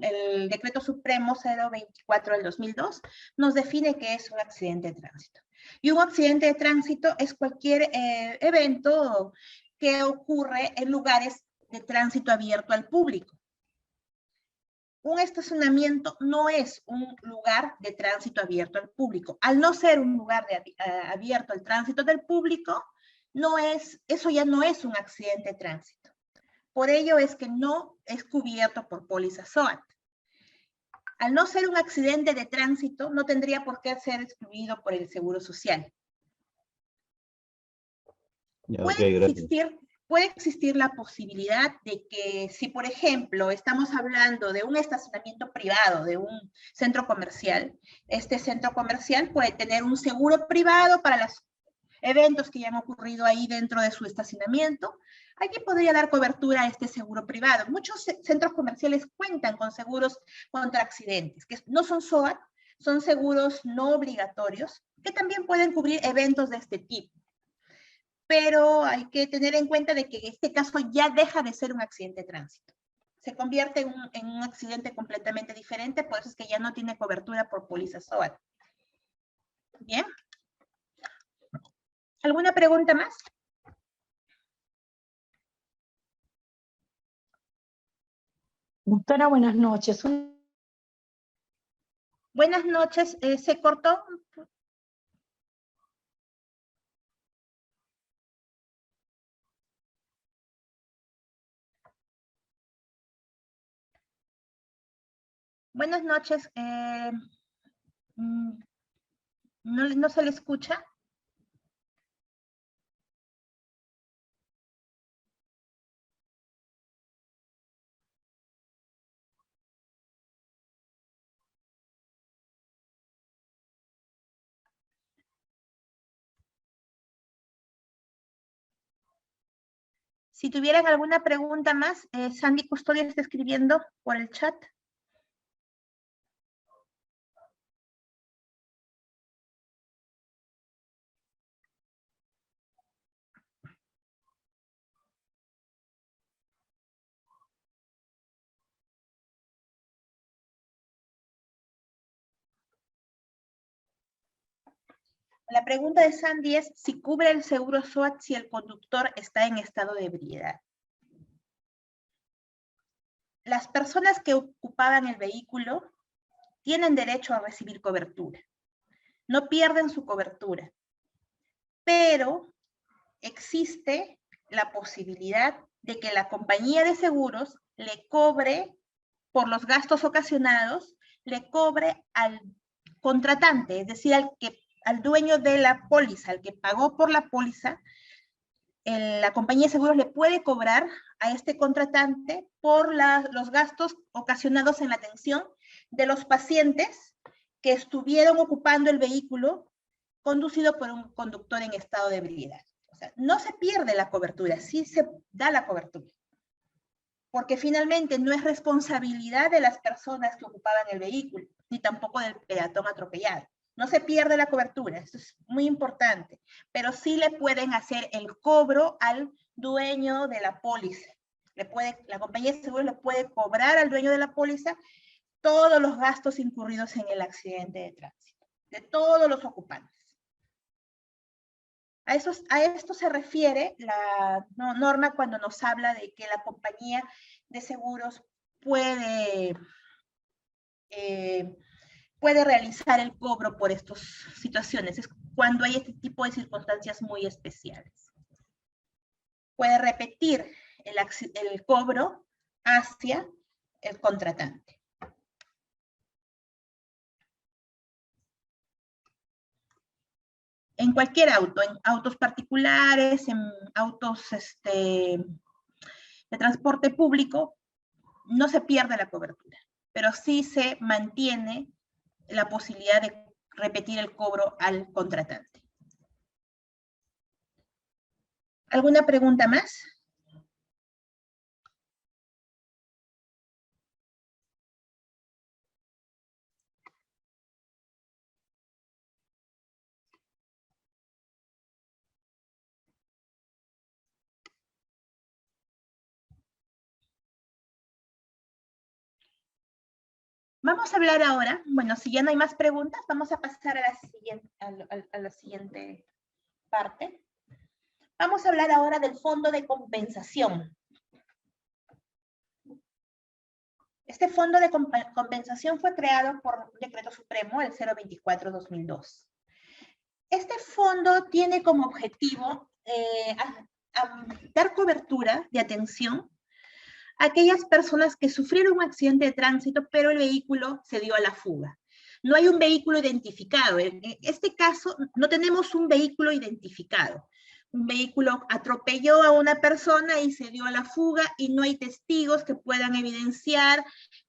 El Decreto Supremo 024 del 2002 nos define qué es un accidente de tránsito. Y un accidente de tránsito es cualquier evento que ocurre en lugares de tránsito abierto al público. Un estacionamiento no es un lugar de tránsito abierto al público. Al no ser un lugar abierto al tránsito del público, eso ya no es un accidente de tránsito. Por ello es que no es cubierto por póliza SOAT. Al no ser un accidente de tránsito, no tendría por qué ser excluido por el Seguro Social. Puede existir la posibilidad de que si, por ejemplo, estamos hablando de un estacionamiento privado, de un centro comercial, este centro comercial puede tener un seguro privado para los eventos que ya han ocurrido ahí dentro de su estacionamiento. Allí podría dar cobertura a este seguro privado. Muchos centros comerciales cuentan con seguros contra accidentes, que no son SOAT, son seguros no obligatorios, que también pueden cubrir eventos de este tipo. Pero hay que tener en cuenta de que en este caso ya deja de ser un accidente de tránsito. Se convierte en un accidente completamente diferente, por eso es que ya no tiene cobertura por póliza SOAT. Bien. ¿Alguna pregunta más? Doctora, buenas noches. Buenas noches. ¿Se cortó? Buenas noches. ¿No se le escucha? Si tuvieran alguna pregunta más, Sandy Custodio está escribiendo por el chat. La pregunta de Sandy es si cubre el seguro SOAT si el conductor está en estado de ebriedad. Las personas que ocupaban el vehículo tienen derecho a recibir cobertura. No pierden su cobertura. Pero existe la posibilidad de que la compañía de seguros le cobre por los gastos ocasionados, le cobre al contratante, es decir, al dueño de la póliza, al que pagó por la póliza. La compañía de seguros le puede cobrar a este contratante por los gastos ocasionados en la atención de los pacientes que estuvieron ocupando el vehículo conducido por un conductor en estado de ebriedad. O sea, no se pierde la cobertura, sí se da la cobertura. Porque finalmente no es responsabilidad de las personas que ocupaban el vehículo, ni tampoco del peatón atropellado. No se pierde la cobertura, esto es muy importante, pero sí le pueden hacer el cobro al dueño de la póliza. La compañía de seguros le puede cobrar al dueño de la póliza todos los gastos incurridos en el accidente de tránsito, de todos los ocupantes. A esto se refiere la norma cuando nos habla de que la compañía de seguros puede realizar el cobro por estas situaciones. Es cuando hay este tipo de circunstancias muy especiales. Puede repetir el cobro hacia el contratante. En cualquier auto, en autos particulares, en autos de transporte público, no se pierde la cobertura, pero sí se mantiene la posibilidad de repetir el cobro al contratante. ¿Alguna pregunta más? Vamos a hablar ahora, bueno, si ya no hay más preguntas, vamos a pasar a la siguiente parte. Vamos a hablar ahora del fondo de compensación. Este fondo de compensación fue creado por un decreto supremo, el 024/2002. Este fondo tiene como objetivo dar cobertura de atención a aquellas personas que sufrieron un accidente de tránsito, pero el vehículo se dio a la fuga. No hay un vehículo identificado. En este caso, no tenemos un vehículo identificado. Un vehículo atropelló a una persona y se dio a la fuga y no hay testigos que puedan evidenciar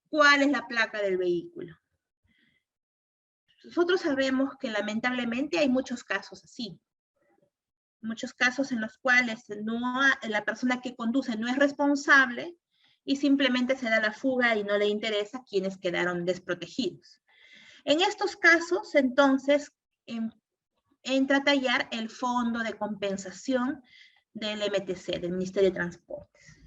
cuál es la placa del vehículo. Nosotros sabemos que lamentablemente hay muchos casos así. Muchos casos en los cuales la persona que conduce no es responsable y simplemente se da la fuga y no le interesa quienes quedaron desprotegidos. En estos casos, entonces, entra a tallar el fondo de compensación del MTC, del Ministerio de Transportes.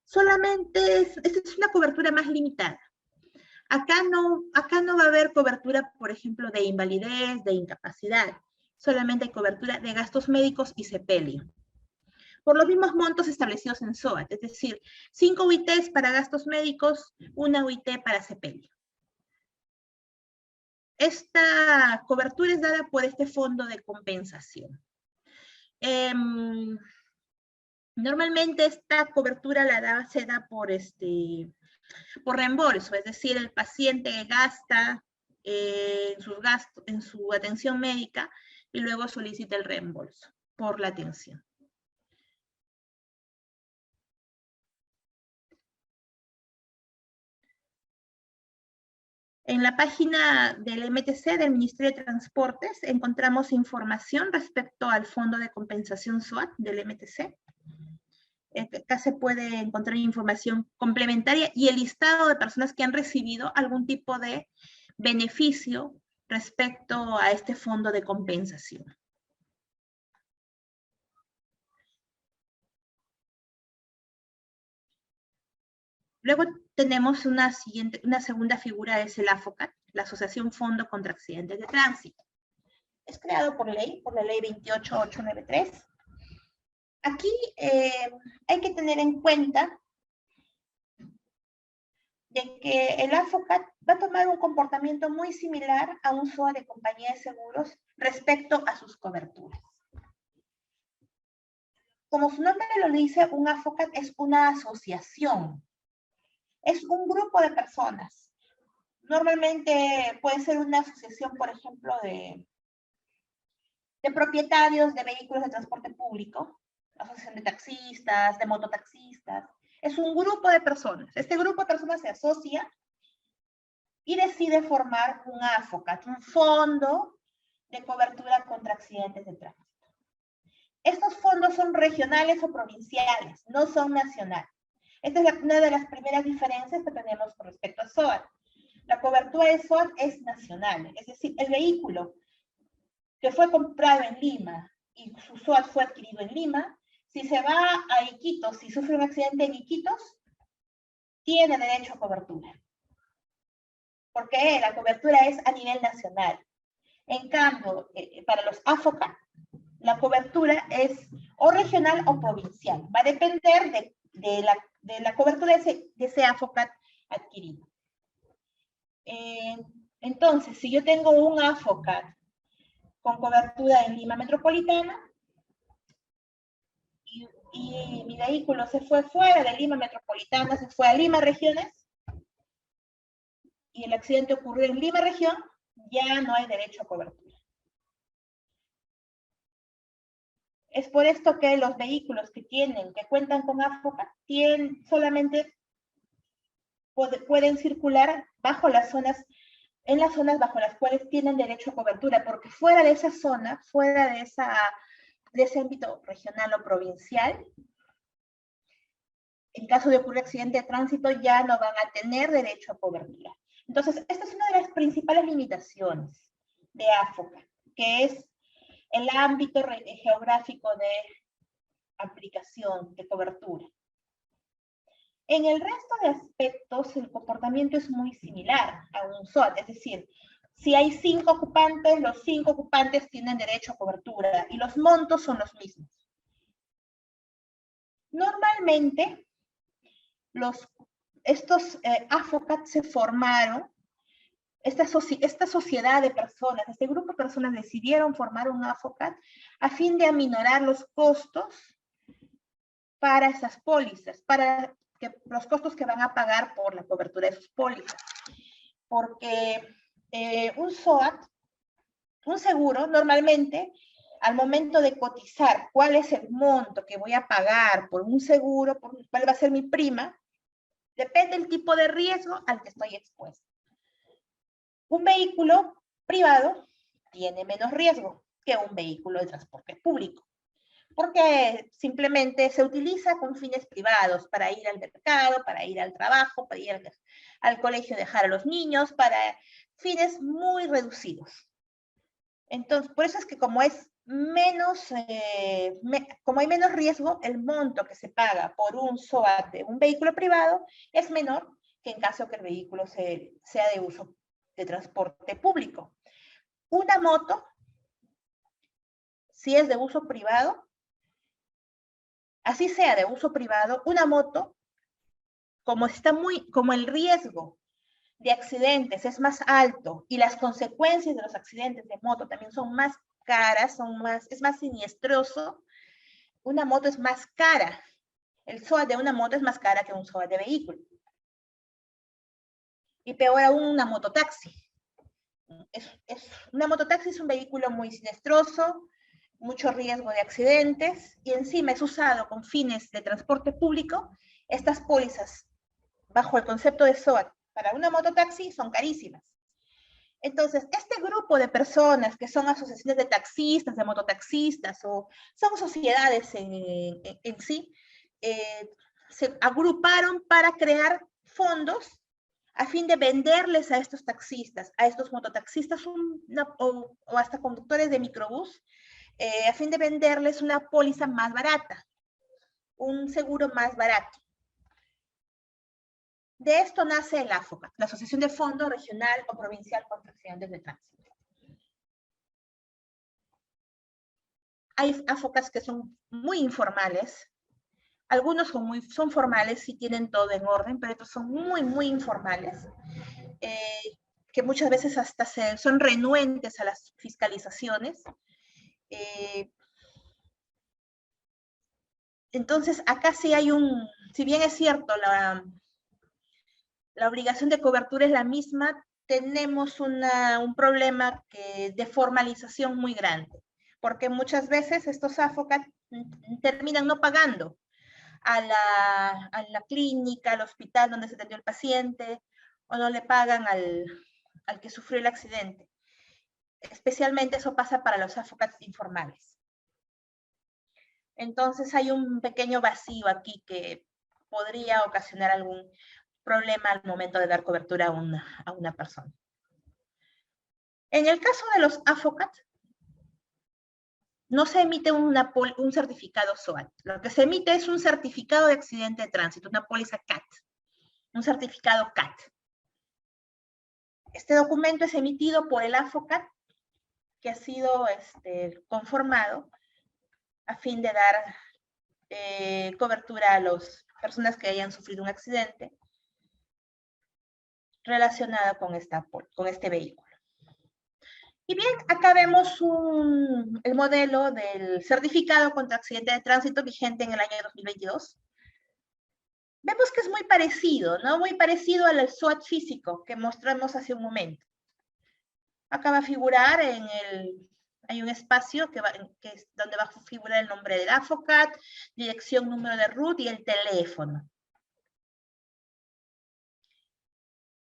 Solamente esta es una cobertura más limitada. Acá no va a haber cobertura, por ejemplo, de invalidez, de incapacidad. Solamente hay cobertura de gastos médicos y sepelio. Por los mismos montos establecidos en SOAT, es decir, 5 UITs para gastos médicos, 1 UIT para sepelio. Esta cobertura es dada por este fondo de compensación. Normalmente esta cobertura se da por reembolso, es decir, el paciente gasta en su atención médica y luego solicita el reembolso por la atención. En la página del MTC, del Ministerio de Transportes, encontramos información respecto al fondo de compensación SOAT del MTC. Acá se puede encontrar información complementaria y el listado de personas que han recibido algún tipo de beneficio respecto a este fondo de compensación. Luego tenemos una segunda figura, es el AFOCAT, la Asociación Fondo contra Accidentes de Tránsito. Es creado por la ley 28893. Aquí hay que tener en cuenta de que el AFOCAT va a tomar un comportamiento muy similar a un SOA de compañía de seguros respecto a sus coberturas. Como su nombre lo dice, un AFOCAT es una asociación. Es un grupo de personas. Normalmente puede ser una asociación, por ejemplo, de propietarios de vehículos de transporte público, asociación de taxistas, de mototaxistas. Es un grupo de personas. Este grupo de personas se asocia y decide formar un AFOCAT, un fondo de cobertura contra accidentes de tránsito. Estos fondos son regionales o provinciales, no son nacionales. Esta es una de las primeras diferencias que tenemos con respecto a SOAT. La cobertura de SOAT es nacional, es decir, el vehículo que fue comprado en Lima y su SOAT fue adquirido en Lima, si se va a Iquitos, si sufre un accidente en Iquitos, tiene derecho a cobertura. Porque la cobertura es a nivel nacional. En cambio, para los AFOCAT, la cobertura es o regional o provincial. Va a depender de la cobertura de ese AFOCAT adquirido. Entonces, si yo tengo un AFOCAT con cobertura en Lima Metropolitana y mi vehículo se fue fuera de Lima Metropolitana, se fue a Lima Regiones, y el accidente ocurrió en Lima Región, ya no hay derecho a cobertura. Es por esto que los vehículos que cuentan con AFOCAT, solamente pueden circular en las zonas bajo las cuales tienen derecho a cobertura, porque fuera de esa zona, fuera de ese ámbito regional o provincial, en caso de ocurrir accidente de tránsito, ya no van a tener derecho a cobertura. Entonces, esta es una de las principales limitaciones de AFOCAT, que es el ámbito geográfico de aplicación, de cobertura. En el resto de aspectos, el comportamiento es muy similar a un SOAT, es decir, si hay 5 ocupantes, los 5 ocupantes tienen derecho a cobertura y los montos son los mismos. Normalmente, estos AFOCAT se formaron, esta sociedad de personas, este grupo de personas decidieron formar un AFOCAT a fin de aminorar los costos para esas pólizas, para los costos que van a pagar por la cobertura de sus pólizas. Porque un SOAT, un seguro, normalmente, al momento de cotizar cuál es el monto que voy a pagar por un seguro, cuál va a ser mi prima, depende del tipo de riesgo al que estoy expuesto. Un vehículo privado tiene menos riesgo que un vehículo de transporte público, porque simplemente se utiliza con fines privados, para ir al mercado, para ir al trabajo, para ir al colegio a dejar a los niños, para fines muy reducidos. Entonces, por eso es que como es menos, como hay menos riesgo, el monto que se paga por un SOAT de un vehículo privado es menor que en caso que el vehículo sea de uso de transporte público. Una moto, si es de uso privado, así sea de uso privado, una moto, como el riesgo de accidentes es más alto y las consecuencias de los accidentes de moto también son más caras, es más siniestroso, una moto es más cara. El SOAT de una moto es más cara que un SOAT de vehículo. Y peor aún, una mototaxi. Una mototaxi es un vehículo muy siniestroso, mucho riesgo de accidentes, y encima es usado con fines de transporte público. Estas pólizas, bajo el concepto de SOAT, para una mototaxi son carísimas. Entonces, este grupo de personas que son asociaciones de taxistas, de mototaxistas, o son sociedades en sí, se agruparon para crear fondos a fin de venderles a estos taxistas, a estos mototaxistas o hasta conductores de microbús, a fin de venderles una póliza más barata, un seguro más barato. De esto nace el AFOCAT, la Asociación de Fondo Regional o Provincial contra Accidentes de Tránsito. Hay AFOCATs que son muy informales, algunos son formales y tienen todo en orden, pero otros son muy informales, que muchas veces hasta son renuentes a las fiscalizaciones. Entonces, acá sí hay si bien es cierto, la obligación de cobertura es la misma, tenemos un problema de formalización muy grande, porque muchas veces estos AFOCAT terminan no pagando a la clínica, al hospital donde se atendió el paciente, o no le pagan al que sufrió el accidente. Especialmente eso pasa para los AFOCAT informales. Entonces hay un pequeño vacío aquí que podría ocasionar algún problema al momento de dar cobertura a una persona. En el caso de los AFOCAT, no se emite un certificado SOAT. Lo que se emite es un certificado de accidente de tránsito, una póliza CAT, un certificado CAT. Este documento es emitido por el AFOCAT, que ha sido conformado a fin de dar cobertura a las personas que hayan sufrido un accidente relacionado con este vehículo. Y bien, acá vemos el modelo del certificado contra accidente de tránsito vigente en el año 2022. Vemos que es muy parecido, ¿no? Muy parecido al SOAT físico que mostramos hace un momento. Acá va a figurar hay un espacio que es donde va a figurar el nombre del AFOCAT, dirección, número de RUT y el teléfono.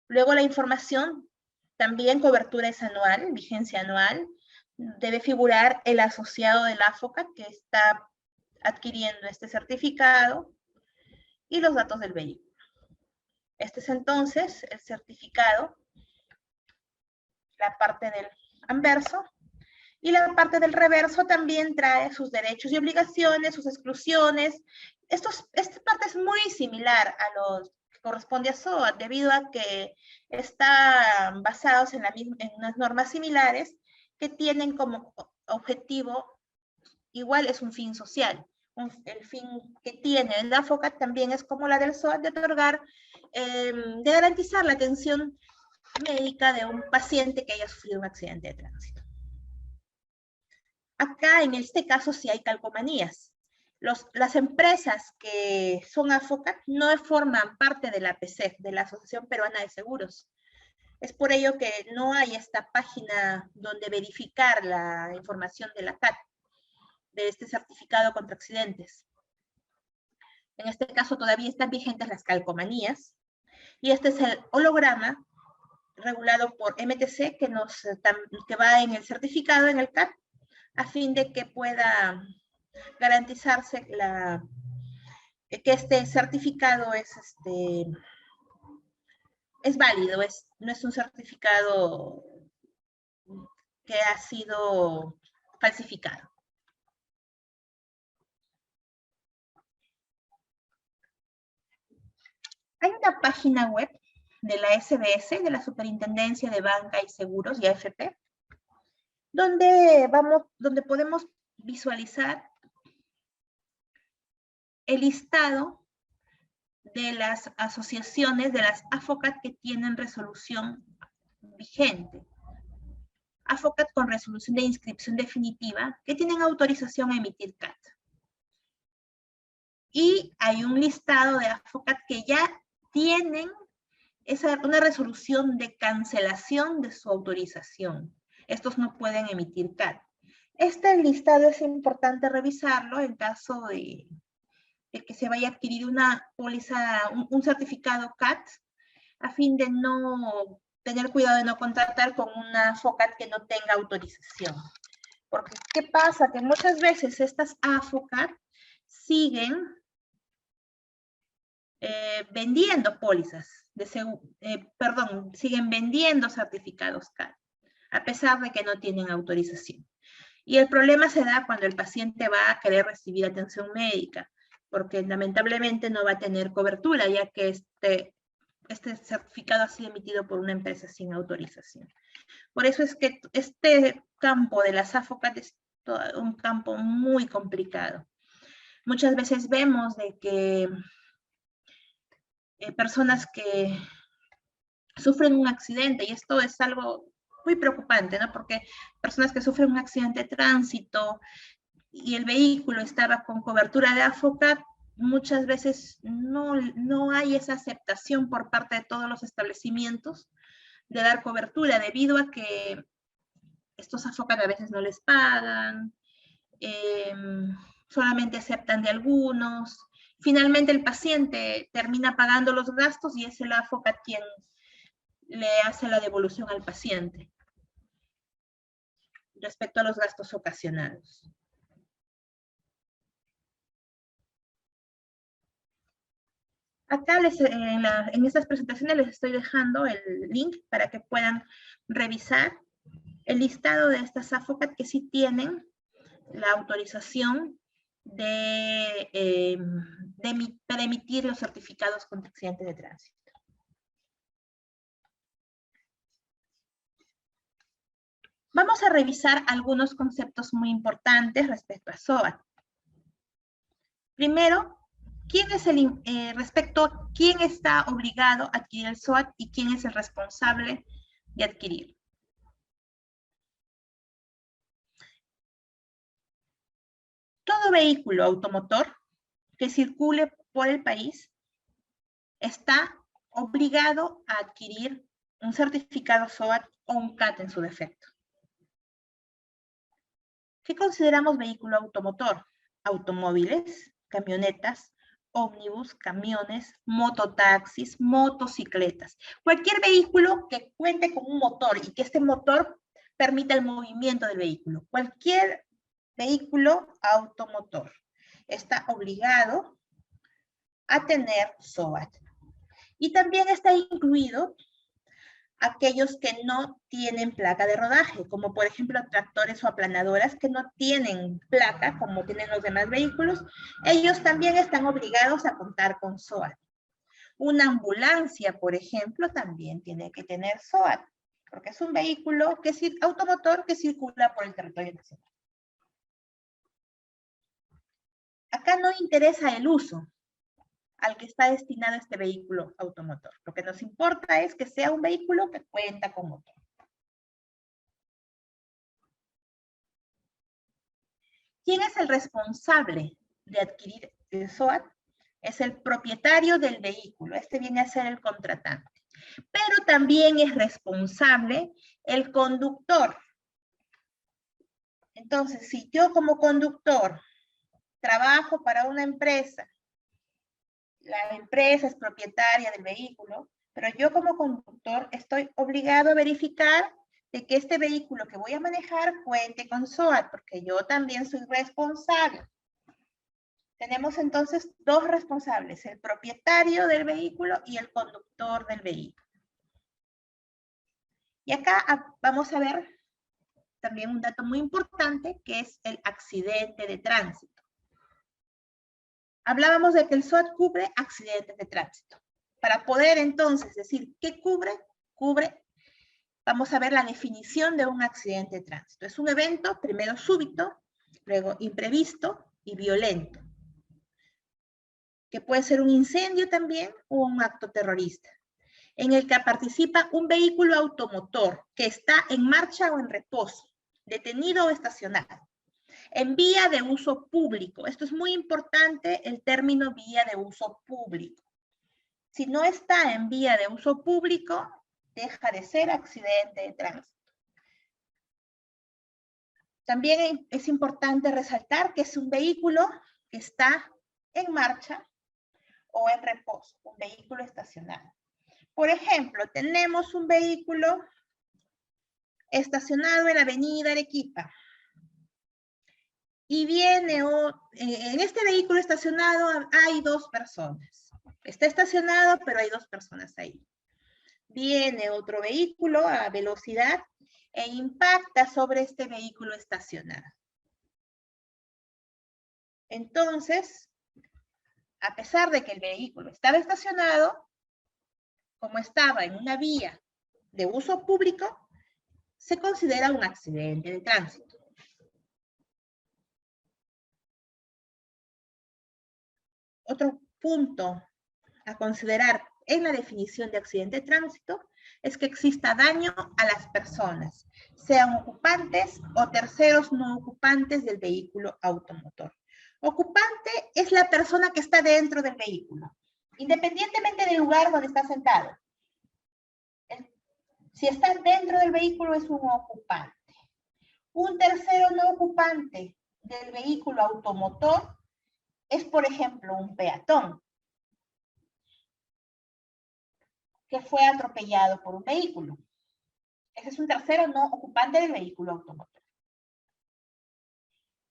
Luego la información, también cobertura es anual, vigencia anual. Debe figurar el asociado del AFOCAT que está adquiriendo este certificado y los datos del vehículo. Este es entonces el certificado, la parte del anverso, Y la parte del reverso también trae sus derechos y obligaciones, sus exclusiones. Esta parte es muy similar a los que corresponde a SOAT, debido a que están basados en unas normas similares que tienen como objetivo, igual es un fin social. El fin que tiene el AFOCAT también es como la del SOAT, de otorgar, de garantizar la atención médica de un paciente que haya sufrido un accidente de tránsito. Acá, en este caso, sí hay calcomanías. Las empresas que son AFOCAT no forman parte de la APSEF, de la Asociación Peruana de Seguros. Es por ello que no hay esta página donde verificar la información de la CAT, de este certificado contra accidentes. En este caso todavía están vigentes las calcomanías, y este es el holograma regulado por MTC que va en el certificado, en el CAT, a fin de que pueda garantizarse que este certificado es válido, no es un certificado que ha sido falsificado. Hay una página web de la SBS, de la Superintendencia de Banca y Seguros, y AFP, donde podemos visualizar el listado de las asociaciones, de las AFOCAT que tienen resolución vigente. AFOCAT con resolución de inscripción definitiva que tienen autorización a emitir CAT. Y hay un listado de AFOCAT que ya tienen una resolución de cancelación de su autorización. Estos no pueden emitir CAT. Este listado es importante revisarlo en caso de que se vaya a adquirir una póliza, un certificado CAT, a fin de no tener cuidado de no contratar con una AFOCAT que no tenga autorización. Porque, ¿qué pasa? Que muchas veces estas AFOCAT siguen vendiendo pólizas, siguen vendiendo certificados CAT, a pesar de que no tienen autorización. Y el problema se da cuando el paciente va a querer recibir atención médica, porque lamentablemente no va a tener cobertura, ya que este certificado ha sido emitido por una empresa sin autorización. Por eso es que este campo de las AFOCAT es un campo muy complicado. Muchas veces vemos de que personas que sufren un accidente, y esto es algo muy preocupante, ¿no? Porque personas que sufren un accidente de tránsito y el vehículo estaba con cobertura de AFOCAT, muchas veces no hay esa aceptación por parte de todos los establecimientos de dar cobertura, debido a que estos AFOCAT a veces no les pagan, solamente aceptan de algunos. Finalmente el paciente termina pagando los gastos y es el AFOCAT quien le hace la devolución al paciente respecto a los gastos ocasionados. Acá en estas presentaciones les estoy dejando el link para que puedan revisar el listado de estas AFOCAT que sí tienen la autorización para emitir los certificados contra accidentes de tránsito. Vamos a revisar algunos conceptos muy importantes respecto a SOAT. Primero, respecto a quién está obligado a adquirir el SOAT y quién es el responsable de adquirirlo. Todo vehículo automotor que circule por el país está obligado a adquirir un certificado SOAT o un CAT en su defecto. ¿Qué consideramos vehículo automotor? Automóviles, camionetas, ómnibus, camiones, mototaxis, motocicletas. Cualquier vehículo que cuente con un motor y que este motor permita el movimiento del vehículo. Cualquier vehículo automotor está obligado a tener SOAT. Y también está incluido aquellos que no tienen placa de rodaje, como por ejemplo tractores o aplanadoras que no tienen placa, como tienen los demás vehículos, ellos también están obligados a contar con SOAT. Una ambulancia, por ejemplo, también tiene que tener SOAT, porque es un vehículo automotor que circula por el territorio nacional. Acá no interesa el uso al que está destinado este vehículo automotor. Lo que nos importa es que sea un vehículo que cuenta con motor. ¿Quién es el responsable de adquirir el SOAT? Es el propietario del vehículo. Este viene a ser el contratante. Pero también es responsable el conductor. Entonces, si yo como conductor trabajo para una empresa, la empresa es propietaria del vehículo, pero yo como conductor estoy obligado a verificar de que este vehículo que voy a manejar cuente con SOAT, porque yo también soy responsable. Tenemos entonces dos responsables, el propietario del vehículo y el conductor del vehículo. Y acá vamos a ver también un dato muy importante, que es el accidente de tránsito. Hablábamos de que el SOAT cubre accidentes de tránsito. Para poder entonces decir qué cubre, vamos a ver la definición de un accidente de tránsito. Es un evento, primero súbito, luego imprevisto y violento, que puede ser un incendio también o un acto terrorista, en el que participa un vehículo automotor que está en marcha o en reposo, detenido o estacionado, en vía de uso público. Esto es muy importante, el término vía de uso público. Si no está en vía de uso público, deja de ser accidente de tránsito. También es importante resaltar que es un vehículo que está en marcha o en reposo, un vehículo estacionado. Por ejemplo, tenemos un vehículo estacionado en la avenida Arequipa. Y viene, en este vehículo estacionado hay dos personas. Está estacionado, pero hay dos personas ahí. Viene otro vehículo a velocidad e impacta sobre este vehículo estacionado. Entonces, a pesar de que el vehículo estaba estacionado, como estaba en una vía de uso público, se considera un accidente de tránsito. Otro punto a considerar en la definición de accidente de tránsito es que exista daño a las personas, sean ocupantes o terceros no ocupantes del vehículo automotor. Ocupante es la persona que está dentro del vehículo, independientemente del lugar donde está sentado. Si está dentro del vehículo es un ocupante. Un tercero no ocupante del vehículo automotor es, por ejemplo, un peatón que fue atropellado por un vehículo. Ese es un tercero no ocupante del vehículo automotor.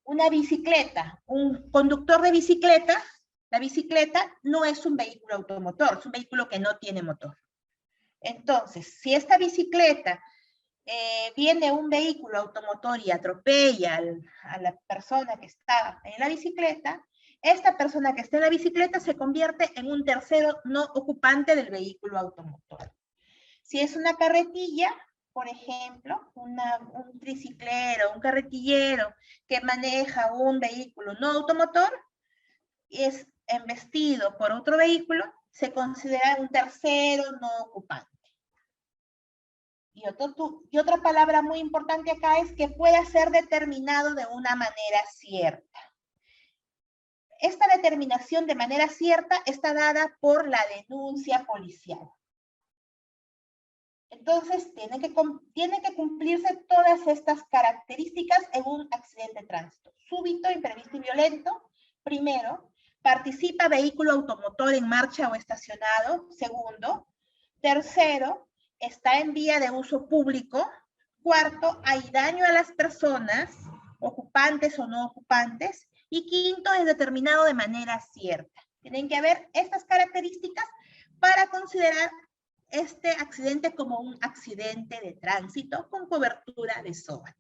Una bicicleta, un conductor de bicicleta, la bicicleta no es un vehículo automotor, es un vehículo que no tiene motor. Entonces, si esta bicicleta viene un vehículo automotor y atropella a la persona que está en la bicicleta, esta persona que está en la bicicleta se convierte en un tercero no ocupante del vehículo automotor. Si es una carretilla, por ejemplo, un triciclero, un carretillero que maneja un vehículo no automotor y es embestido por otro vehículo, se considera un tercero no ocupante. Y otra palabra muy importante acá es que pueda ser determinado de una manera cierta. Esta determinación de manera cierta está dada por la denuncia policial. Entonces, tienen que cumplirse todas estas características en un accidente de tránsito. Súbito, imprevisto y violento. Primero, participa vehículo automotor en marcha o estacionado. Segundo. Tercero, está en vía de uso público. Cuarto, hay daño a las personas, ocupantes o no ocupantes. Y quinto, es determinado de manera cierta. Tienen que haber estas características para considerar este accidente como un accidente de tránsito con cobertura de SOAT.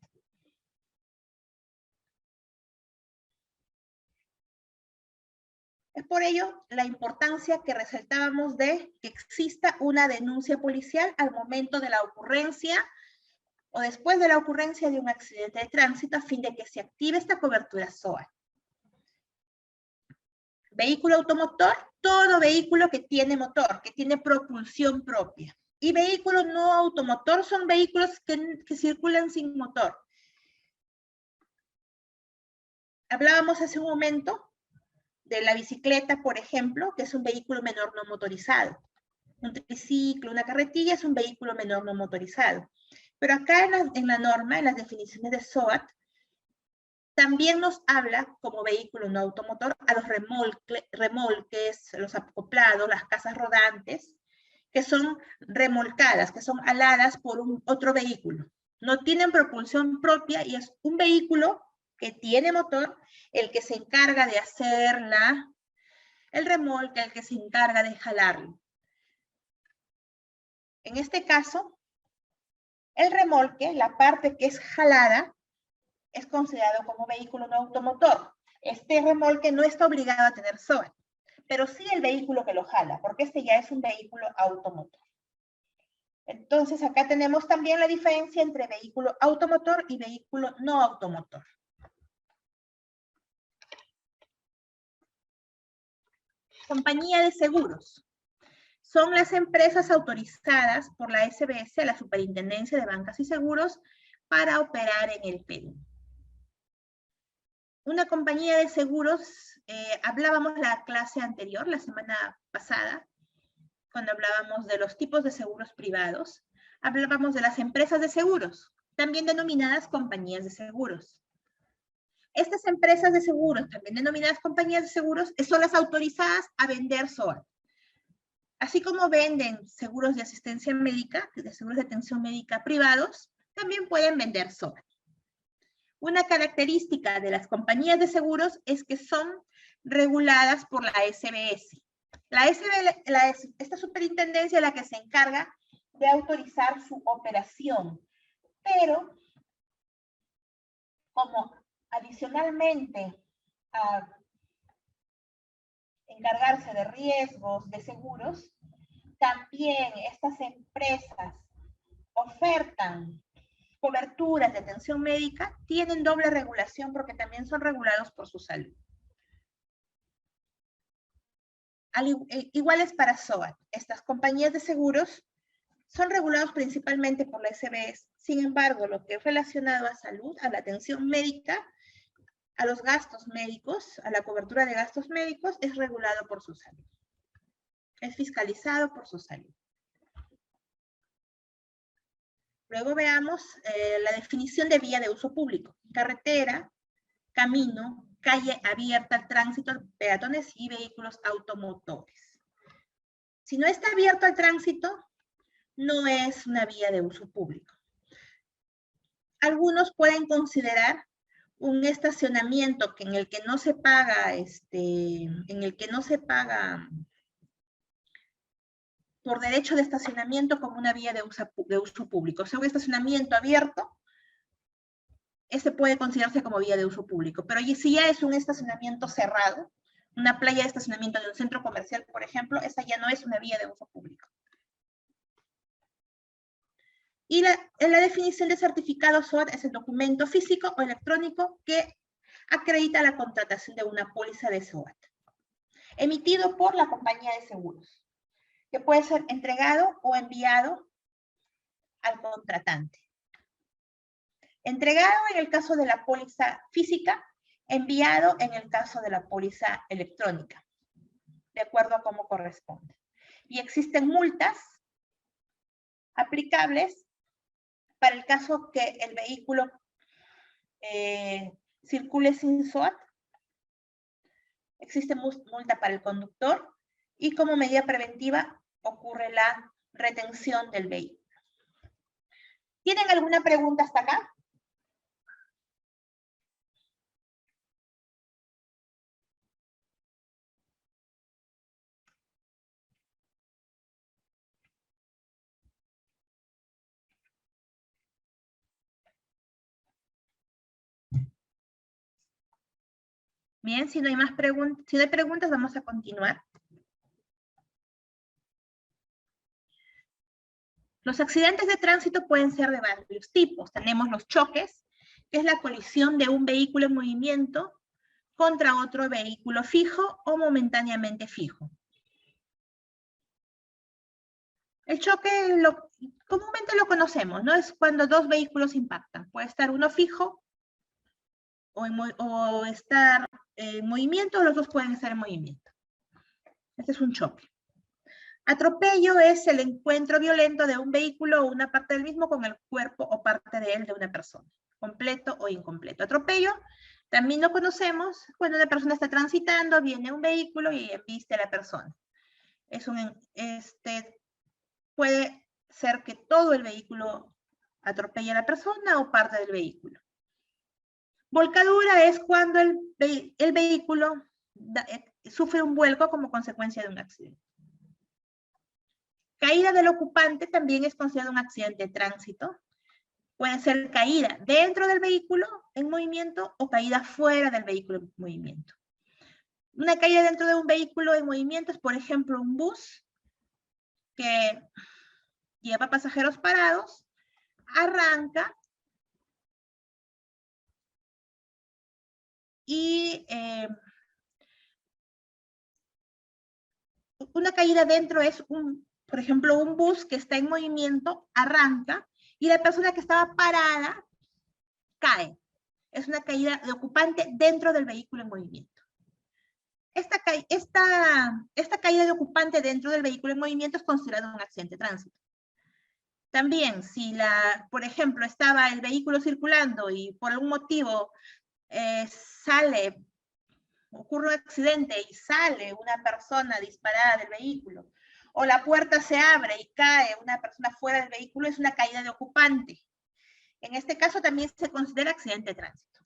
Es por ello la importancia que resaltábamos de que exista una denuncia policial al momento de la ocurrencia o después de la ocurrencia de un accidente de tránsito a fin de que se active esta cobertura SOAT. Vehículo automotor, todo vehículo que tiene motor, que tiene propulsión propia. Y vehículo no automotor son vehículos que circulan sin motor. Hablábamos hace un momento de la bicicleta, por ejemplo, que es un vehículo menor no motorizado. Un triciclo, una carretilla es un vehículo menor no motorizado. Pero acá en la norma, en las definiciones de SOAT, también nos habla como vehículo no automotor a los remolques, los acoplados, las casas rodantes, que son remolcadas, que son aladas por otro vehículo. No tienen propulsión propia y es un vehículo que tiene motor el que se encarga de hacer el remolque, el que se encarga de jalarlo. En este caso, el remolque, la parte que es jalada, es considerado como vehículo no automotor. Este remolque no está obligado a tener SOAT, pero sí el vehículo que lo jala, porque este ya es un vehículo automotor. Entonces, acá tenemos también la diferencia entre vehículo automotor y vehículo no automotor. Compañía de seguros. Son las empresas autorizadas por la SBS, la Superintendencia de Bancas y Seguros, para operar en el Perú. Una compañía de seguros, hablábamos la clase anterior, la semana pasada, cuando hablábamos de los tipos de seguros privados, hablábamos de las empresas de seguros, también denominadas compañías de seguros. Estas empresas de seguros, también denominadas compañías de seguros, son las autorizadas a vender SOAT. Así como venden seguros de asistencia médica, de seguros de atención médica privados, también pueden vender SOAT. Una característica de las compañías de seguros es que son reguladas por la SBS. Esta superintendencia es la que se encarga de autorizar su operación, pero como adicionalmente a encargarse de riesgos de seguros, también estas empresas ofertan coberturas de atención médica, tienen doble regulación porque también son regulados por su salud. Iguales para SOAT. Estas compañías de seguros son regulados principalmente por la SBS. Sin embargo, lo que es relacionado a salud, a la atención médica, a los gastos médicos, a la cobertura de gastos médicos, es regulado por su salud. Es fiscalizado por su salud. Luego veamos la definición de vía de uso público. Carretera, camino, calle abierta al tránsito de peatones y vehículos automotores. Si no está abierto al tránsito, no es una vía de uso público. Algunos pueden considerar un estacionamiento en el que no se paga, por derecho de estacionamiento como una vía de uso público. O sea, un estacionamiento abierto, ese puede considerarse como vía de uso público. Pero si ya es un estacionamiento cerrado, una playa de estacionamiento de un centro comercial, por ejemplo, esa ya no es una vía de uso público. Y la definición de certificado SOAT es el documento físico o electrónico que acredita la contratación de una póliza de SOAT, emitido por la compañía de seguros, que puede ser entregado o enviado al contratante. Entregado en el caso de la póliza física, enviado en el caso de la póliza electrónica, de acuerdo a cómo corresponde. Y existen multas aplicables para el caso que el vehículo circule sin SOAT. Existe multa para el conductor y como medida preventiva ocurre la retención del vehículo. ¿Tienen alguna pregunta hasta acá? Bien, si no hay más preguntas, si no hay preguntas, vamos a continuar. Los accidentes de tránsito pueden ser de varios tipos. Tenemos los choques, que es la colisión de un vehículo en movimiento contra otro vehículo fijo o momentáneamente fijo. El choque comúnmente lo conocemos, ¿no? Es cuando dos vehículos impactan. Puede estar uno fijo o estar en movimiento, o los dos pueden estar en movimiento. Este es un choque. Atropello es el encuentro violento de un vehículo o una parte del mismo con el cuerpo o parte de él de una persona, completo o incompleto. Atropello también lo conocemos cuando una persona está transitando, viene un vehículo y embiste a la persona. Puede ser que todo el vehículo atropelle a la persona o parte del vehículo. Volcadura es cuando el vehículo sufre un vuelco como consecuencia de un accidente. Caída del ocupante también es considerado un accidente de tránsito. Puede ser caída dentro del vehículo en movimiento o caída fuera del vehículo en movimiento. Una caída dentro de un vehículo en movimiento es, por ejemplo, un bus que lleva pasajeros parados, arranca y una caída dentro es, por ejemplo, un bus que está en movimiento, arranca y la persona que estaba parada cae. Es una caída de ocupante dentro del vehículo en movimiento. Esta caída de ocupante dentro del vehículo en movimiento es considerado un accidente de tránsito. También, si por ejemplo, estaba el vehículo circulando y por algún motivo ocurre un accidente y sale una persona disparada del vehículo, o la puerta se abre y cae una persona fuera del vehículo, es una caída de ocupante. En este caso también se considera accidente de tránsito.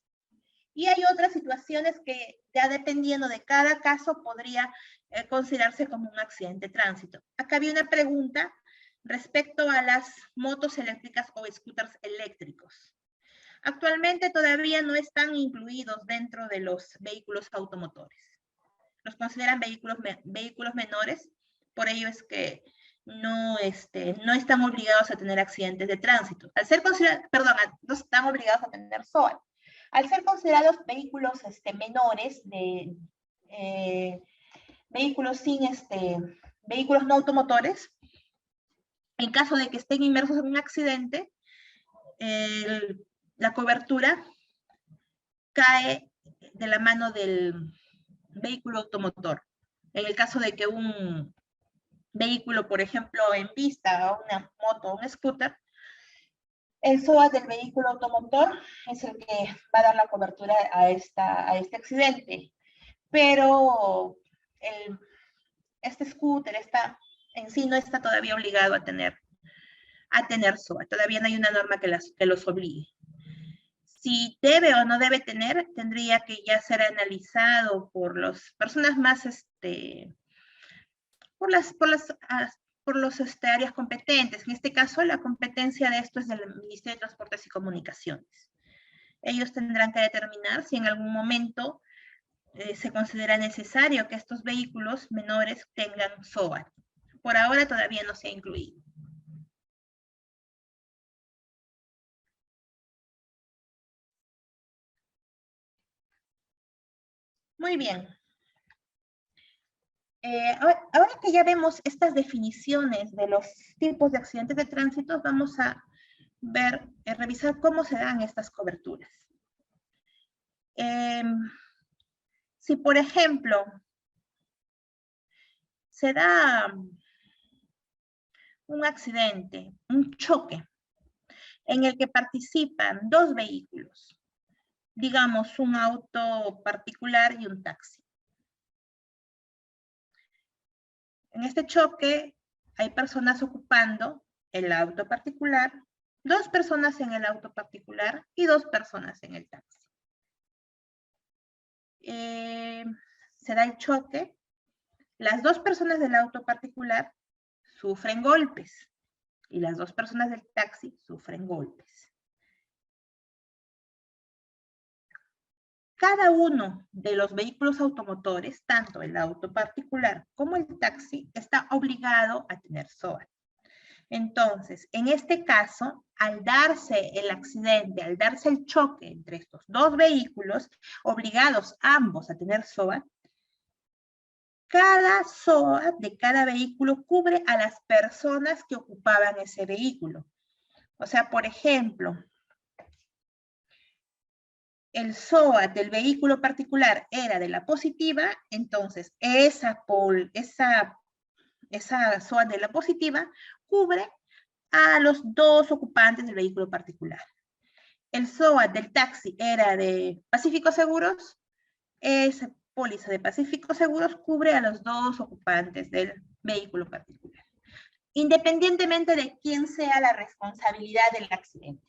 Y hay otras situaciones que ya dependiendo de cada caso podría considerarse como un accidente de tránsito. Acá había una pregunta respecto a las motos eléctricas o scooters eléctricos. Actualmente todavía no están incluidos dentro de los vehículos automotores. Los consideran vehículos menores, por ello es que no están obligados a tener accidentes de tránsito. No están obligados a tener SOA. Al ser considerados vehículos menores, vehículos no automotores, en caso de que estén inmersos en un accidente, la cobertura cae de la mano del vehículo automotor. En el caso de que un vehículo, por ejemplo, embista a una moto o un scooter, el SOA del vehículo automotor es el que va a dar la cobertura a este accidente. Pero este scooter en sí no está todavía obligado a tener SOA. Todavía no hay una norma que los obligue. Si debe o no debe tener, tendría que ya ser analizado por las personas más, por las áreas competentes. En este caso, la competencia de esto es del Ministerio de Transportes y Comunicaciones. Ellos tendrán que determinar si en algún momento se considera necesario que estos vehículos menores tengan SOA. Por ahora todavía no se ha incluido. Muy bien. Ahora que ya vemos estas definiciones de los tipos de accidentes de tránsito, vamos a revisar cómo se dan estas coberturas. Si, por ejemplo, se da un accidente, un choque, en el que participan dos vehículos, digamos un auto particular y un taxi. En este choque hay personas ocupando el auto particular, 2 personas en el auto particular y 2 personas en el taxi. Se da el choque, las 2 personas del auto particular sufren golpes y las 2 personas del taxi sufren golpes. cada uno de los vehículos automotores, tanto el auto particular como el taxi, está obligado a tener SOAT. Entonces, en este caso, al darse el accidente, al darse el choque entre estos dos vehículos, obligados ambos a tener SOAT, cada SOAT de cada vehículo cubre a las personas que ocupaban ese vehículo. O sea, por ejemplo, el SOAT del vehículo particular era de la positiva, entonces esa SOAT de la positiva cubre a los dos ocupantes del vehículo particular. El SOAT del taxi era de Pacífico Seguros, esa póliza de Pacífico Seguros cubre a los dos ocupantes del vehículo particular, independientemente de quién sea la responsabilidad del accidente.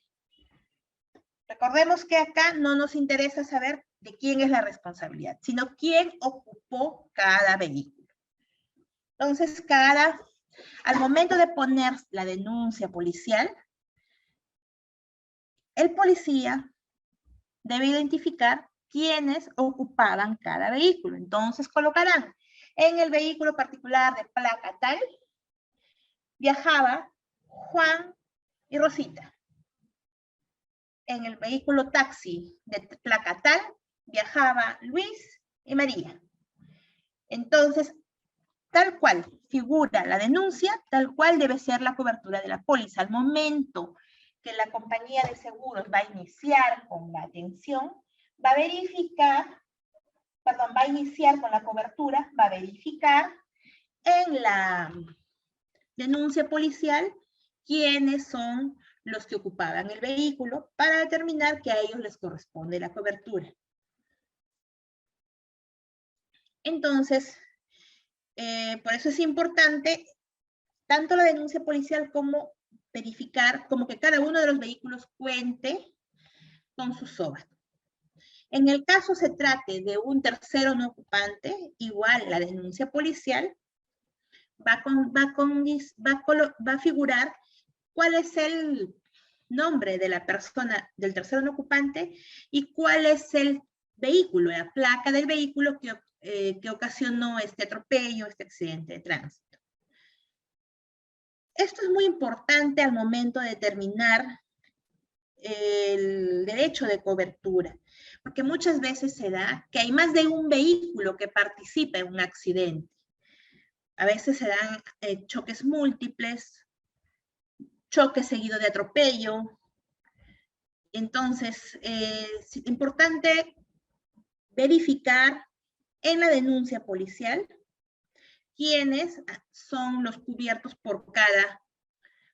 Recordemos que acá no nos interesa saber de quién es la responsabilidad, sino quién ocupó cada vehículo. Entonces, al momento de poner la denuncia policial, el policía debe identificar quiénes ocupaban cada vehículo. Entonces colocarán en el vehículo particular de placa tal, viajaba Juan y Rosita. En el vehículo taxi de placa tal, viajaba Luis y María. Entonces, tal cual figura la denuncia, tal cual debe ser la cobertura de la póliza. Al momento que la compañía de seguros va a iniciar con la atención, va a iniciar con la cobertura, va a verificar en la denuncia policial quiénes son los que ocupaban el vehículo para determinar que a ellos les corresponde la cobertura. Entonces, por eso es importante tanto la denuncia policial como verificar, como que cada uno de los vehículos cuente con su SOAT. En el caso se trate de un tercero no ocupante, igual la denuncia policial va a figurar cuál es el nombre de la persona, del tercero no ocupante, y cuál es el vehículo, la placa del vehículo que ocasionó este atropello, este accidente de tránsito. Esto es muy importante al momento de determinar el derecho de cobertura, porque muchas veces se da que hay más de un vehículo que participa en un accidente. A veces se dan choques múltiples, choque seguido de atropello. Entonces, es importante verificar en la denuncia policial quiénes son los cubiertos por cada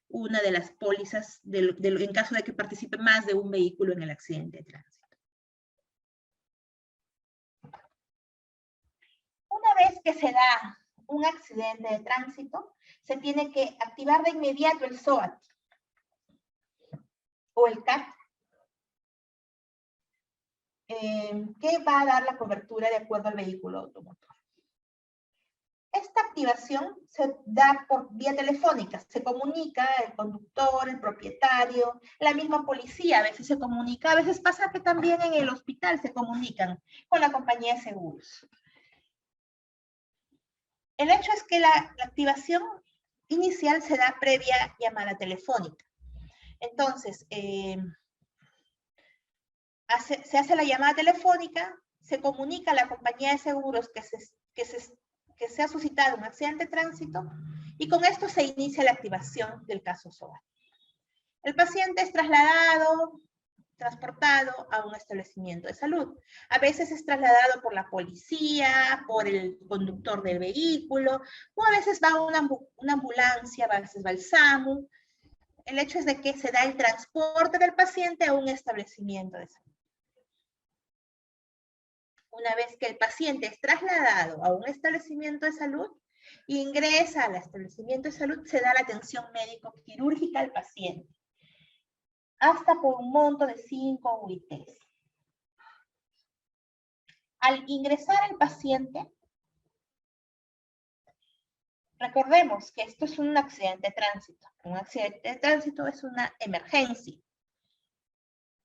una de las pólizas en caso de que participe más de un vehículo en el accidente de tránsito. Una vez que se da un accidente de tránsito, se tiene que activar de inmediato el SOAT o el CAT, que va a dar la cobertura de acuerdo al vehículo automotor. Esta activación se da por vía telefónica, se comunica el conductor, el propietario, la misma policía a veces se comunica, a veces pasa que también en el hospital se comunican con la compañía de seguros. El hecho es que la activación inicial se da previa llamada telefónica. Entonces, se hace la llamada telefónica, se comunica a la compañía de seguros que se ha suscitado un accidente de tránsito y con esto se inicia la activación del caso SOAT. El paciente es transportado a un establecimiento de salud. A veces es trasladado por la policía, por el conductor del vehículo, o a veces va una ambulancia, a veces va el SAMU. El hecho es de que se da el transporte del paciente a un establecimiento de salud. Una vez que el paciente es trasladado a un establecimiento de salud, ingresa al establecimiento de salud, se da la atención médico-quirúrgica al paciente, hasta por un monto de 5 UITs. Al ingresar el paciente, recordemos que esto es un accidente de tránsito. Un accidente de tránsito es una emergencia.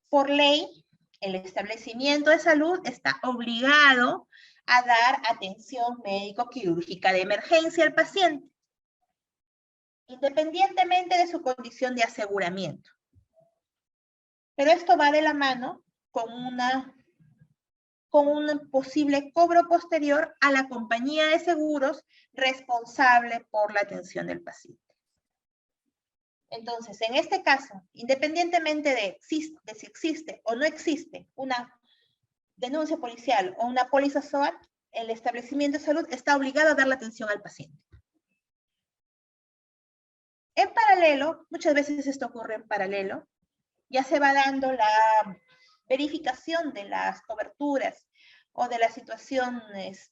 Por ley, el establecimiento de salud está obligado a dar atención médico-quirúrgica de emergencia al paciente, independientemente de su condición de aseguramiento. Pero esto va de la mano con un posible cobro posterior a la compañía de seguros responsable por la atención del paciente. Entonces, en este caso, independientemente de si existe o no existe una denuncia policial o una póliza SOAT, el establecimiento de salud está obligado a dar la atención al paciente. En paralelo, muchas veces esto ocurre en paralelo, ya se va dando la verificación de las coberturas o de la situación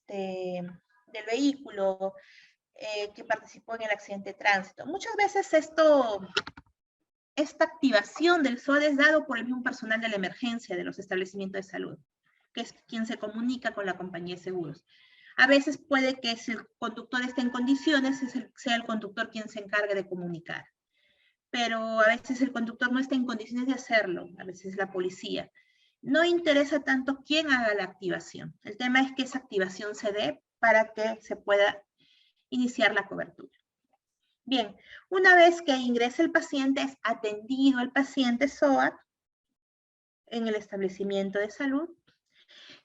del vehículo que participó en el accidente de tránsito. Muchas veces esta activación del SOAT es dado por el mismo personal de la emergencia de los establecimientos de salud, que es quien se comunica con la compañía de seguros. A veces puede que si el conductor esté en condiciones, sea el conductor quien se encargue de comunicar. Pero a veces el conductor no está en condiciones de hacerlo, a veces la policía. No interesa tanto quién haga la activación. El tema es que esa activación se dé para que se pueda iniciar la cobertura. Bien, una vez que ingresa el paciente, es atendido el paciente SOAT en el establecimiento de salud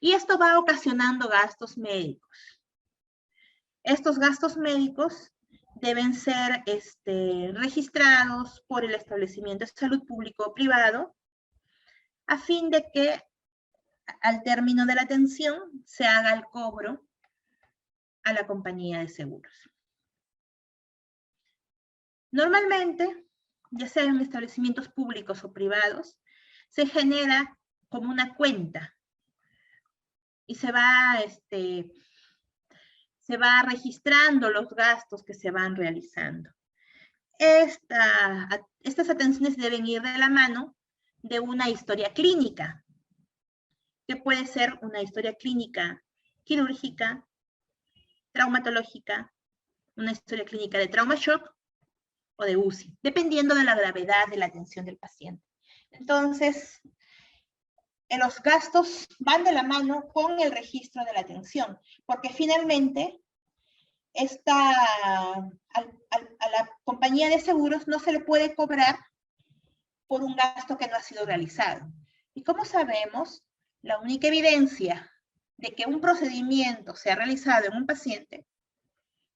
y esto va ocasionando gastos médicos. Estos gastos médicos deben ser registrados por el establecimiento de salud público o privado a fin de que al término de la atención se haga el cobro a la compañía de seguros. Normalmente, ya sea en establecimientos públicos o privados, se genera como una cuenta y se va registrando los gastos que se van realizando. Estas atenciones deben ir de la mano de una historia clínica, que puede ser una historia clínica quirúrgica, traumatológica, una historia clínica de trauma shock o de UCI, dependiendo de la gravedad de la atención del paciente. Entonces, los gastos van de la mano con el registro de la atención, porque finalmente a la compañía de seguros no se le puede cobrar por un gasto que no ha sido realizado. Y como sabemos, la única evidencia de que un procedimiento se ha realizado en un paciente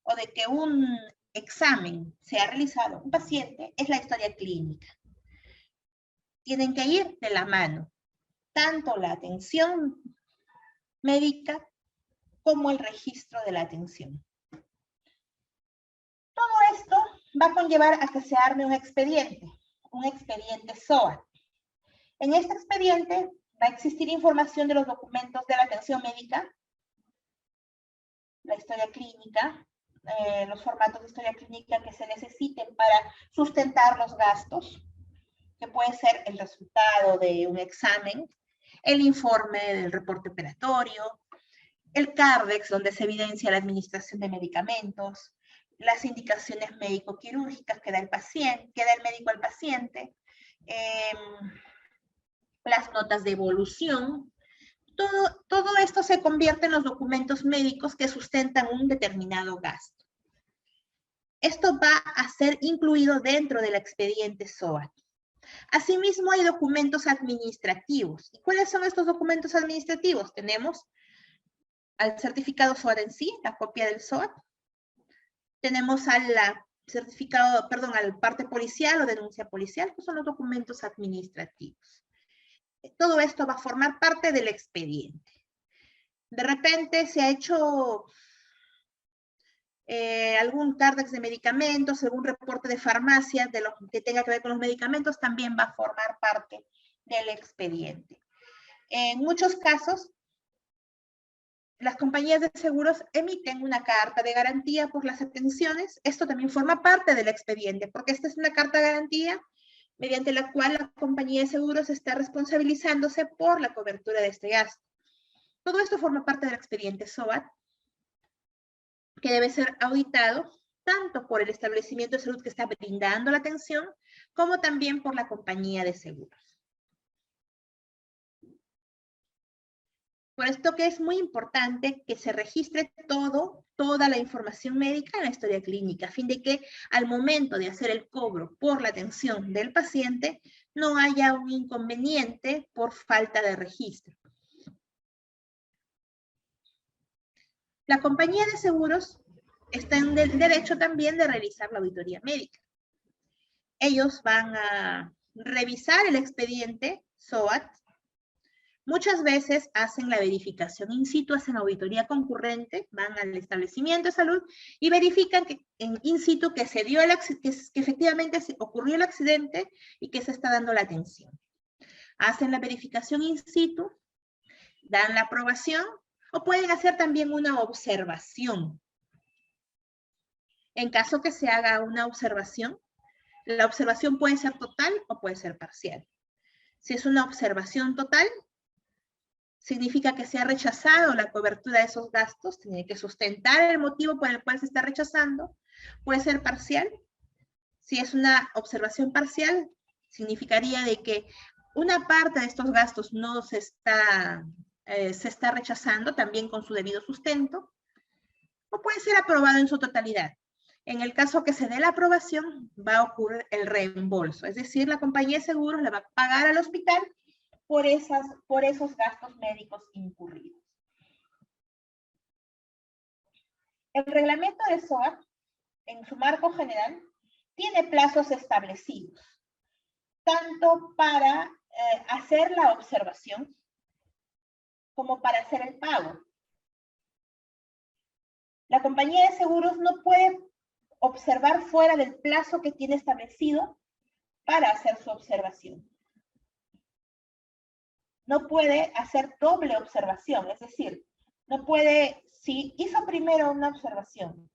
o de que un examen se ha realizado en un paciente es la historia clínica. Tienen que ir de la mano, tanto la atención médica como el registro de la atención. Todo esto va a conllevar a que se arme un expediente SOAT. En este expediente va a existir información de los documentos de la atención médica, la historia clínica, los formatos de historia clínica que se necesiten para sustentar los gastos, que puede ser el resultado de un examen, el informe del reporte operatorio, el CARDEX, donde se evidencia la administración de medicamentos, las indicaciones médico-quirúrgicas que da el médico al paciente, las notas de evolución. Todo esto se convierte en los documentos médicos que sustentan un determinado gasto. Esto va a ser incluido dentro del expediente SOAT. Asimismo, hay documentos administrativos. ¿Y cuáles son estos documentos administrativos? Tenemos al certificado SOAT en sí, la copia del SOAT. Tenemos al parte policial o denuncia policial, que son los documentos administrativos. Todo esto va a formar parte del expediente. De repente se ha hecho algún CARDEX de medicamentos, algún reporte de farmacia de lo que tenga que ver con los medicamentos, también va a formar parte del expediente. En muchos casos, las compañías de seguros emiten una carta de garantía por las atenciones. Esto también forma parte del expediente, porque esta es una carta de garantía mediante la cual la compañía de seguros está responsabilizándose por la cobertura de este gasto. Todo esto forma parte del expediente SOAT, que debe ser auditado tanto por el establecimiento de salud que está brindando la atención, como también por la compañía de seguros. Por esto que es muy importante que se registre toda la información médica en la historia clínica, a fin de que al momento de hacer el cobro por la atención del paciente no haya un inconveniente por falta de registro. La compañía de seguros está en el derecho también de realizar la auditoría médica. Ellos van a revisar el expediente SOAT. Muchas veces hacen la verificación in situ, hacen auditoría concurrente, van al establecimiento de salud y verifican que en in situ que se dio que efectivamente ocurrió el accidente y que se está dando la atención. Hacen la verificación in situ, dan la aprobación o pueden hacer también una observación. En caso que se haga una observación, la observación puede ser total o puede ser parcial. Si es una observación total, significa que se ha rechazado la cobertura de esos gastos, tiene que sustentar el motivo por el cual se está rechazando. Puede ser parcial. Si es una observación parcial, significaría de que una parte de estos gastos no se está rechazando, también con su debido sustento, o puede ser aprobado en su totalidad. En el caso que se dé la aprobación, va a ocurrir el reembolso, es decir, la compañía de seguros le va a pagar al hospital por esos gastos médicos incurridos. El reglamento de SOAT, en su marco general, tiene plazos establecidos, tanto para hacer la observación como para hacer el pago. La compañía de seguros no puede observar fuera del plazo que tiene establecido para hacer su observación. No puede hacer doble observación, es decir, no puede, si hizo primero una observación,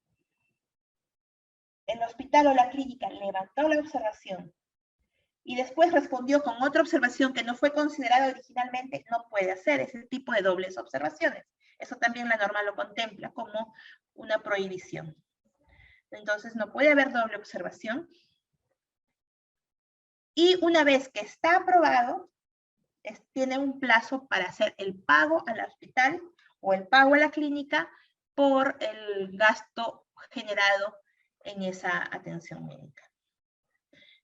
el hospital o la clínica levantó la observación y después respondió con otra observación que no fue considerada originalmente, no puede hacer ese tipo de dobles observaciones. Eso también la norma lo contempla como una prohibición. Entonces no puede haber doble observación. Y una vez que está aprobado, tiene un plazo para hacer el pago al hospital o el pago a la clínica por el gasto generado en esa atención médica.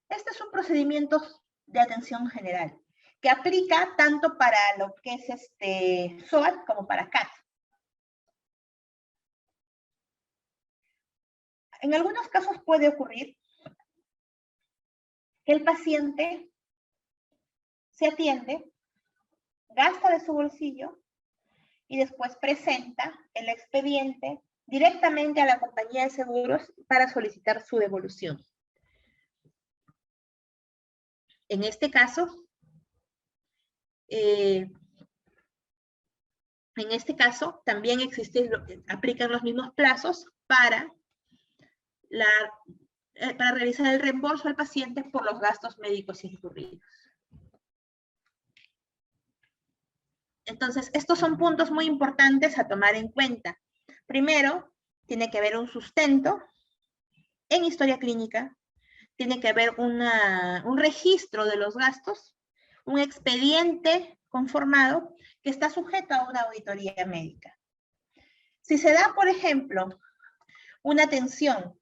Este es un procedimiento de atención general que aplica tanto para lo que es SOAT como para CAT. En algunos casos puede ocurrir que el paciente se atiende, gasta de su bolsillo y después presenta el expediente directamente a la compañía de seguros para solicitar su devolución. En este caso, también aplican los mismos plazos para realizar el reembolso al paciente por los gastos médicos incurridos. Entonces, estos son puntos muy importantes a tomar en cuenta. Primero, tiene que haber un sustento en historia clínica, tiene que haber un registro de los gastos, un expediente conformado que está sujeto a una auditoría médica. Si se da, por ejemplo, una atención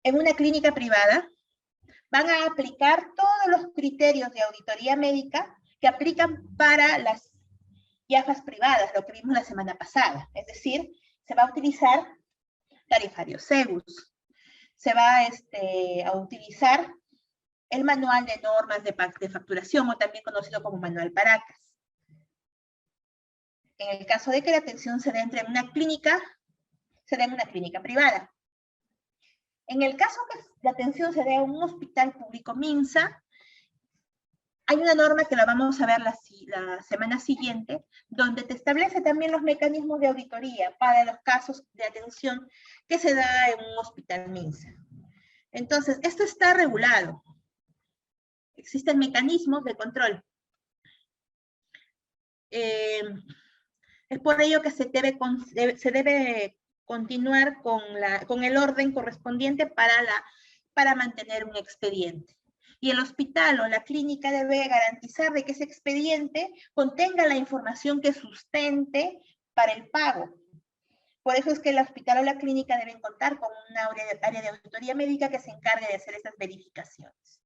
en una clínica privada, van a aplicar todos los criterios de auditoría médica que aplican para las IAFAS privadas, lo que vimos la semana pasada. Es decir, se va a utilizar tarifario SEGUS, se va a utilizar el manual de normas de facturación, o también conocido como manual Paracas. En el caso de que la atención se dé en una clínica privada. En el caso que la atención se dé en un hospital público MINSA, hay una norma que la vamos a ver la semana siguiente, donde te establece también los mecanismos de auditoría para los casos de atención que se da en un hospital MINSA. Entonces, esto está regulado. Existen mecanismos de control. Es por ello que se debe continuar con el orden correspondiente para mantener un expediente. Y el hospital o la clínica debe garantizar de que ese expediente contenga la información que sustente para el pago. Por eso es que el hospital o la clínica deben contar con una área de auditoría médica que se encargue de hacer esas verificaciones.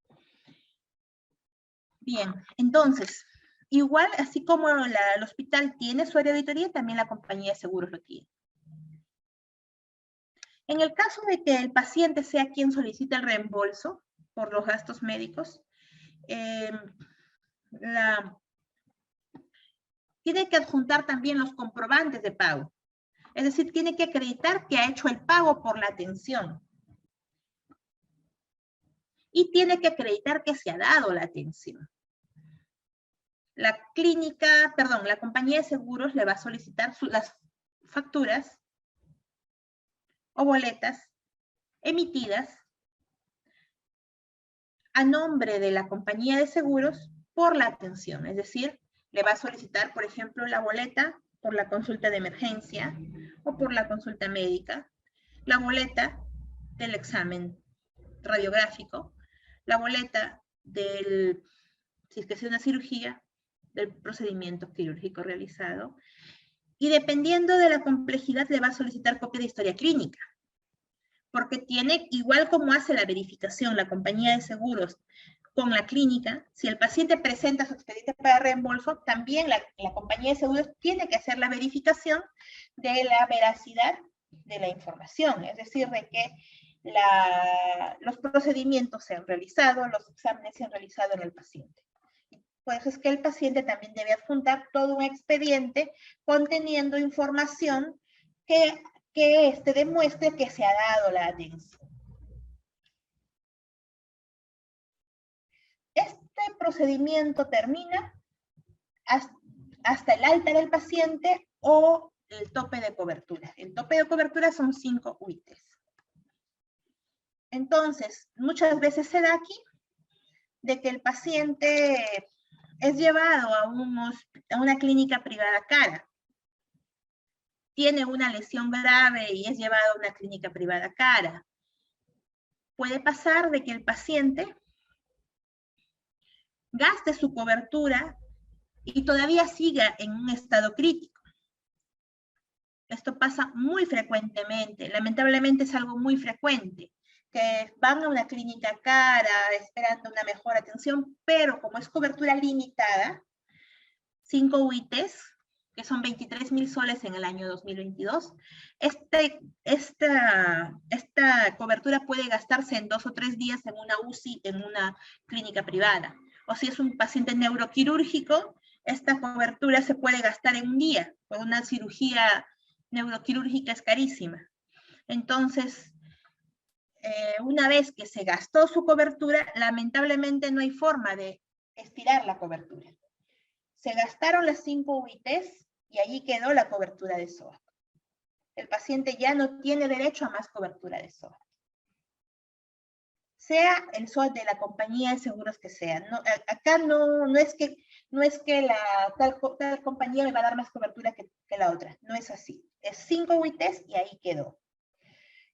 Bien, entonces, igual, así como el hospital tiene su área de auditoría, también la compañía de seguros lo tiene. En el caso de que el paciente sea quien solicita el reembolso por los gastos médicos, tiene que adjuntar también los comprobantes de pago. Es decir, tiene que acreditar que ha hecho el pago por la atención. Y tiene que acreditar que se ha dado la atención. La compañía de seguros le va a solicitar las facturas o boletas emitidas a nombre de la compañía de seguros por la atención. Es decir, le va a solicitar, por ejemplo, la boleta por la consulta de emergencia o por la consulta médica, la boleta del examen radiográfico, la boleta del, si es que es una cirugía, del procedimiento quirúrgico realizado, y dependiendo de la complejidad le va a solicitar copia de historia clínica, porque tiene, igual como hace la verificación la compañía de seguros con la clínica, si el paciente presenta su expediente para reembolso, también la compañía de seguros tiene que hacer la verificación de la veracidad de la información, es decir, de que los procedimientos se han realizado, los exámenes se han realizado en el paciente. Por eso es que el paciente también debe adjuntar todo un expediente conteniendo información que demuestre que se ha dado la atención. Este procedimiento termina hasta el alta del paciente o el tope de cobertura. El tope de cobertura son 5 UITs. Entonces, muchas veces se da aquí de que el paciente es llevado a una clínica privada cara. Tiene una lesión grave y es llevado a una clínica privada cara. Puede pasar de que el paciente gaste su cobertura y todavía siga en un estado crítico. Esto pasa muy frecuentemente, lamentablemente es algo muy frecuente, que van a una clínica cara esperando una mejor atención, pero como es cobertura limitada, 5 UITs, que son 23.000 soles en el año 2022, esta cobertura puede gastarse en 2 o 3 días en una UCI, en una clínica privada. O si es un paciente neuroquirúrgico, esta cobertura se puede gastar en un día, porque una cirugía neuroquirúrgica es carísima. Entonces, una vez que se gastó su cobertura, lamentablemente no hay forma de estirar la cobertura. Se gastaron las 5 UITs y allí quedó la cobertura de SOAT. El paciente ya no tiene derecho a más cobertura de SOAT. Sea el SOAT de la compañía de seguros que sea. No, acá no es que tal compañía me va a dar más cobertura que la otra. No es así. Es 5 UITs y ahí quedó.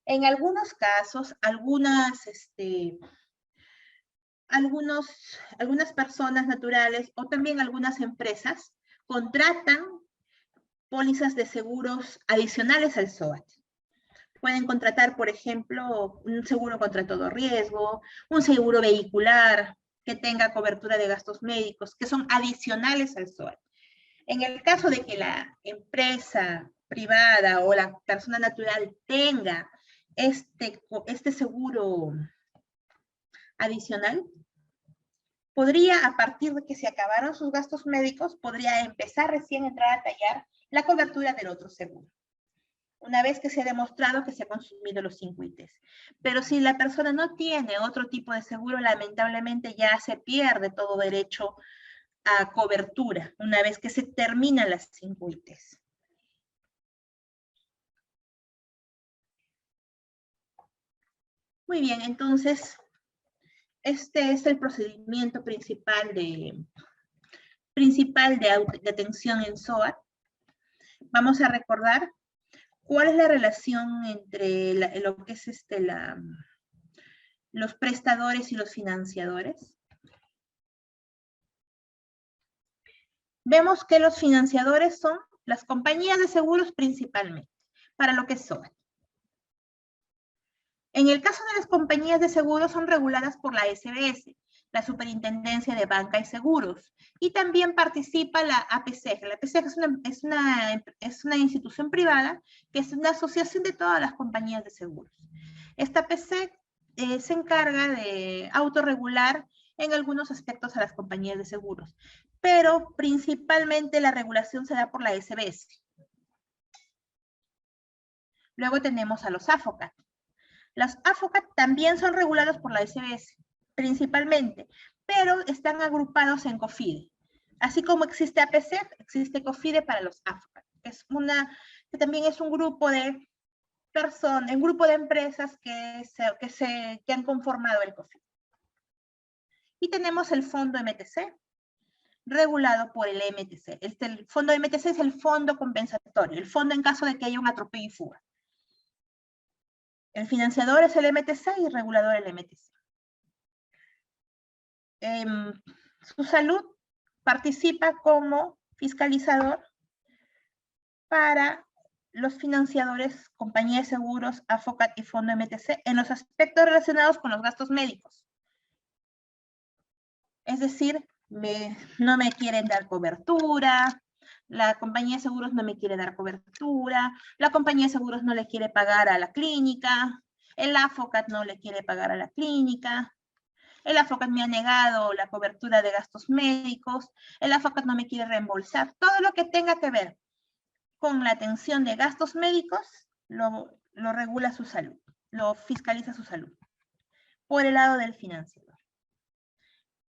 En algunos casos, algunas personas naturales o también algunas empresas contratan pólizas de seguros adicionales al SOAT. Pueden contratar, por ejemplo, un seguro contra todo riesgo, un seguro vehicular que tenga cobertura de gastos médicos, que son adicionales al SOAT. En el caso de que la empresa privada o la persona natural tenga este seguro adicional, podría, a partir de que se acabaron sus gastos médicos, podría empezar recién a entrar a tallar la cobertura del otro seguro, una vez que se ha demostrado que se ha consumido los 5 UITs. Pero si la persona no tiene otro tipo de seguro, lamentablemente ya se pierde todo derecho a cobertura, una vez que se terminan las 5 UITs. Muy bien, entonces, este es el procedimiento principal de atención en SOAT. Vamos a recordar cuál es la relación entre lo que es los prestadores y los financiadores. Vemos que los financiadores son las compañías de seguros principalmente, para lo que es SOAT. En el caso de las compañías de seguros son reguladas por la SBS, la Superintendencia de Banca y Seguros, y también participa la APSEG. La APSEG es una institución privada que es una asociación de todas las compañías de seguros. Esta APSEG se encarga de autorregular en algunos aspectos a las compañías de seguros, pero principalmente la regulación se da por la SBS. Luego tenemos a los AFOCAT. Los AFOCAT también son regulados por la SBS, principalmente, pero están agrupados en COFIDE. Así como existe APSEG, existe COFIDE para los AFOCAT. Que también es un grupo de personas, un grupo de empresas que han conformado el COFIDE. Y tenemos el fondo MTC, regulado por el MTC. El fondo MTC es el fondo compensatorio, el fondo en caso de que haya un atropello y fuga. El financiador es el MTC y el regulador el MTC. Su salud participa como fiscalizador para los financiadores, compañías de seguros, AFOCAT y fondo MTC en los aspectos relacionados con los gastos médicos. Es decir, no me quieren dar cobertura, la compañía de seguros no me quiere dar cobertura, la compañía de seguros no le quiere pagar a la clínica, el AFOCAT no le quiere pagar a la clínica, el AFOCAT me ha negado la cobertura de gastos médicos, el AFOCAT no me quiere reembolsar. Todo lo que tenga que ver con la atención de gastos médicos lo regula su salud, lo fiscaliza su salud, por el lado del financiador.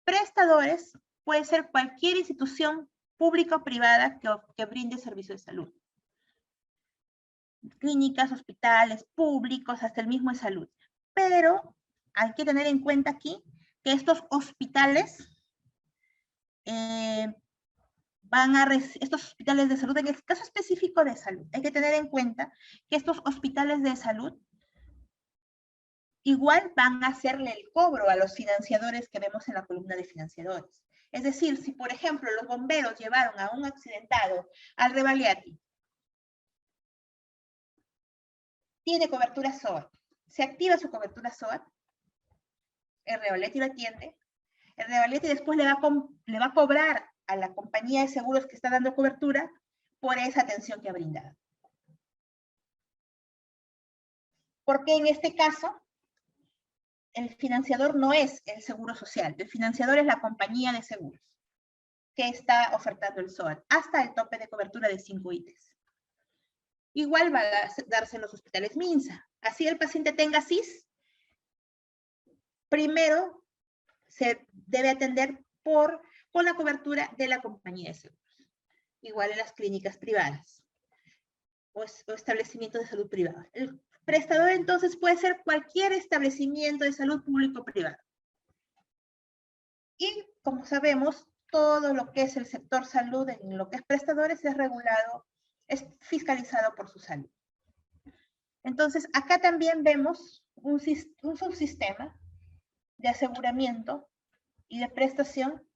Prestadores puede ser cualquier institución pública o privada que brinde servicio de salud. Clínicas, hospitales, públicos, hasta el mismo de salud. Pero hay que tener en cuenta aquí que estos hospitales estos hospitales de salud, en el caso específico de salud, hay que tener en cuenta que estos hospitales de salud igual van a hacerle el cobro a los financiadores que vemos en la columna de financiadores. Es decir, si por ejemplo los bomberos llevaron a un accidentado al Revalidati, tiene cobertura SOAT, se activa su cobertura SOAT, el Revalidati lo atiende, el Revalidati después le va a cobrar a la compañía de seguros que está dando cobertura por esa atención que ha brindado. Porque en este caso, el financiador no es el seguro social, el financiador es la compañía de seguros que está ofertando el SOAT hasta el tope de cobertura de 5 ITES. Igual va a darse en los hospitales MINSA. Así el paciente tenga CIS, primero se debe atender con la cobertura de la compañía de seguros. Igual en las clínicas privadas o establecimientos de salud privada. El prestador entonces puede ser cualquier establecimiento de salud público o privado. Y como sabemos, todo lo que es el sector salud, en lo que es prestadores, es regulado, es fiscalizado por su salud. Entonces, acá también vemos un subsistema de aseguramiento y de prestación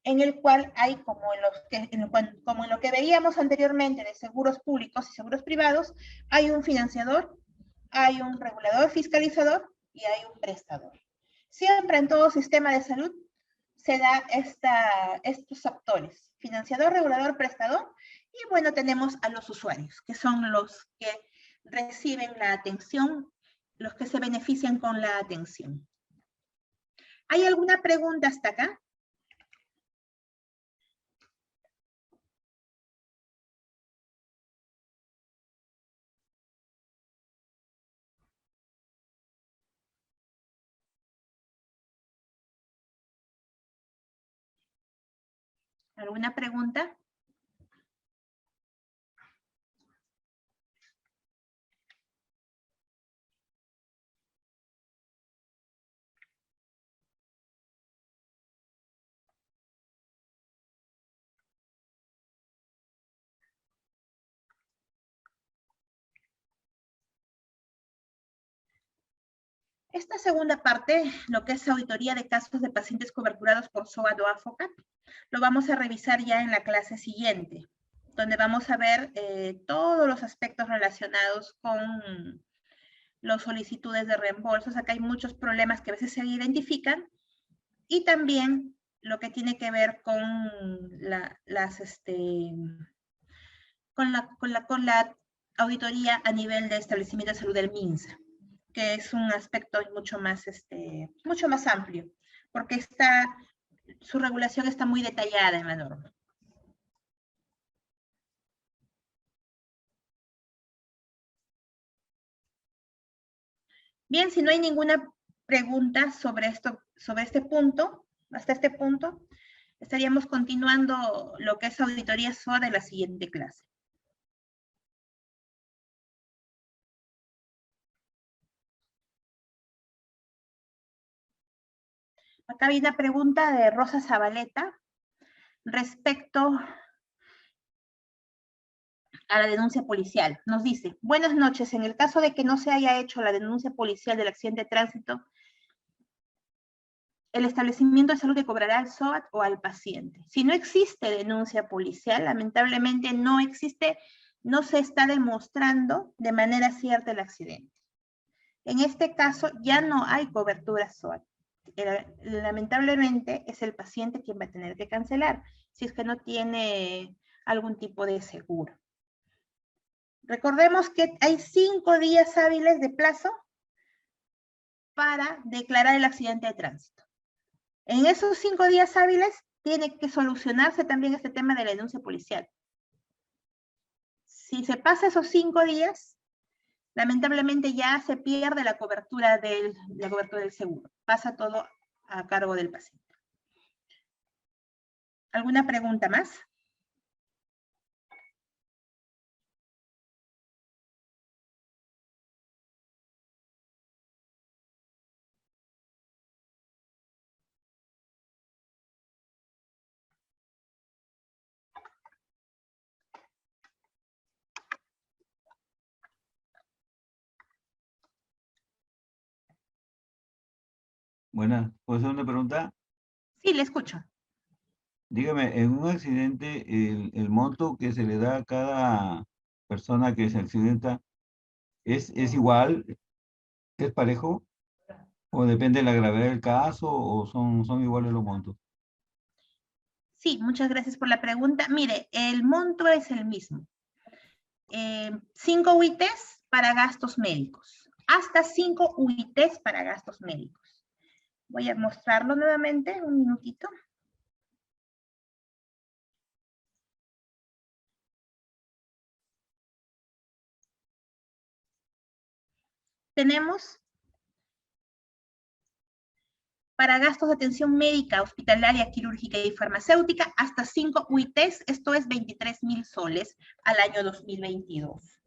en el cual hay, como en lo que veíamos anteriormente de seguros públicos y seguros privados, hay un financiador, hay un regulador fiscalizador y hay un prestador. Siempre en todo sistema de salud se da estos actores, financiador, regulador, prestador, y bueno, tenemos a los usuarios, que son los que reciben la atención, los que se benefician con la atención. ¿Hay alguna pregunta hasta acá? ¿Alguna pregunta? Esta segunda parte, lo que es auditoría de casos de pacientes coberturados por SOAT o AFOCAP, lo vamos a revisar ya en la clase siguiente, donde vamos a ver todos los aspectos relacionados con las solicitudes de reembolsos. Acá hay muchos problemas que a veces se identifican, y también lo que tiene que ver con con la auditoría a nivel de establecimiento de salud del MINSA, que es un aspecto mucho más amplio, porque su regulación está muy detallada en la norma. Bien, si no hay ninguna pregunta sobre este punto, hasta este punto, estaríamos continuando lo que es auditoría SOA de la siguiente clase. Acá hay una pregunta de Rosa Zabaleta respecto a la denuncia policial. Nos dice: buenas noches, en el caso de que no se haya hecho la denuncia policial del accidente de tránsito, ¿el establecimiento de salud le cobrará al SOAT o al paciente? Si no existe denuncia policial, lamentablemente no existe, no se está demostrando de manera cierta el accidente. En este caso ya no hay cobertura SOAT. Lamentablemente es el paciente quien va a tener que cancelar si es que no tiene algún tipo de seguro. Recordemos que hay 5 días hábiles de plazo para declarar el accidente de tránsito. En esos 5 días hábiles tiene que solucionarse también este tema de la denuncia policial. Si se pasa esos 5 días, lamentablemente ya se pierde la cobertura del seguro. Pasa todo a cargo del paciente. ¿Alguna pregunta más? Buenas, ¿puedo hacer una pregunta? Sí, le escucho. Dígame, en un accidente, el monto que se le da a cada persona que se accidenta, ¿es igual? ¿Es parejo? ¿O depende de la gravedad del caso o son iguales los montos? Sí, muchas gracias por la pregunta. Mire, el monto es el mismo. 5 UITs para gastos médicos. Hasta 5 UITs para gastos médicos. Voy a mostrarlo nuevamente, un minutito. Tenemos para gastos de atención médica, hospitalaria, quirúrgica y farmacéutica, hasta 5 UITs, esto es 23,000 soles al año 2022.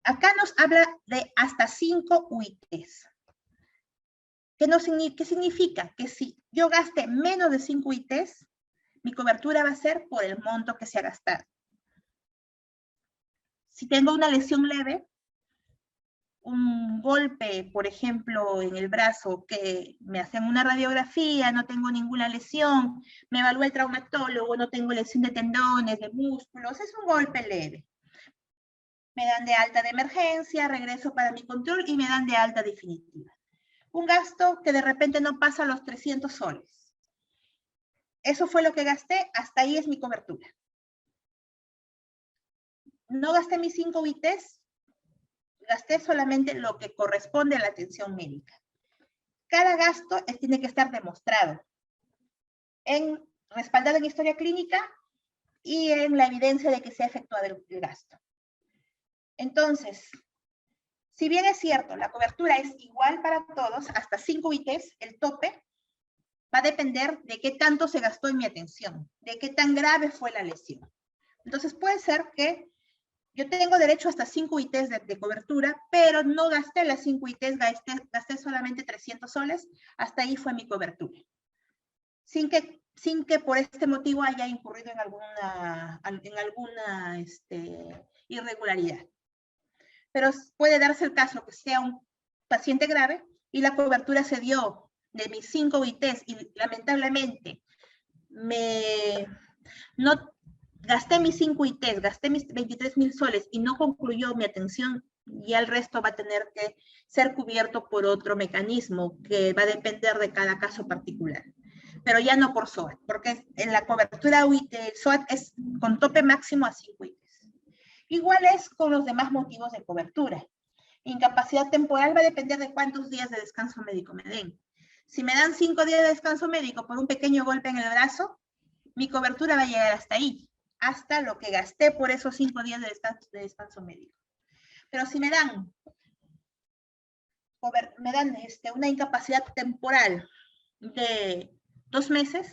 Acá nos habla de hasta 5 UITs. ¿Qué significa? Que si yo gaste menos de 5 UITs, mi cobertura va a ser por el monto que se ha gastado. Si tengo una lesión leve, un golpe, por ejemplo, en el brazo, que me hacen una radiografía, no tengo ninguna lesión, me evalúa el traumatólogo, no tengo lesión de tendones, de músculos, es un golpe leve. Me dan de alta de emergencia, regreso para mi control y me dan de alta definitiva. Un gasto que de repente no pasa los 300 soles. Eso fue lo que gasté, hasta ahí es mi cobertura. No gasté mis 5 UITs, gasté solamente lo que corresponde a la atención médica. Cada gasto tiene que estar demostrado, respaldado en historia clínica y en la evidencia de que se ha efectuado el gasto. Entonces, si bien es cierto, la cobertura es igual para todos, hasta 5 UITs, el tope va a depender de qué tanto se gastó en mi atención, de qué tan grave fue la lesión. Entonces, puede ser que yo tengo derecho hasta 5 UITs de cobertura, pero no gasté las 5 UITs, gasté solamente 300 soles, hasta ahí fue mi cobertura. Sin que por este motivo haya incurrido en alguna irregularidad. Pero puede darse el caso que sea paciente grave y la cobertura se dio de mis 5 UITs y lamentablemente no gasté mis 5 UITs, gasté mis 23,000 soles y no concluyó mi atención, y el resto va a tener que ser cubierto por otro mecanismo que va a depender de cada caso particular. Pero ya no por SOAT, porque en la cobertura UIT, SOAT es con tope máximo a 5 UITs. Igual es con los demás motivos de cobertura. Incapacidad temporal va a depender de cuántos días de descanso médico me den. Si me dan 5 días de descanso médico por un pequeño golpe en el brazo, mi cobertura va a llegar hasta ahí, hasta lo que gasté por esos 5 días de descanso médico. Pero si me dan una incapacidad temporal de 2 meses,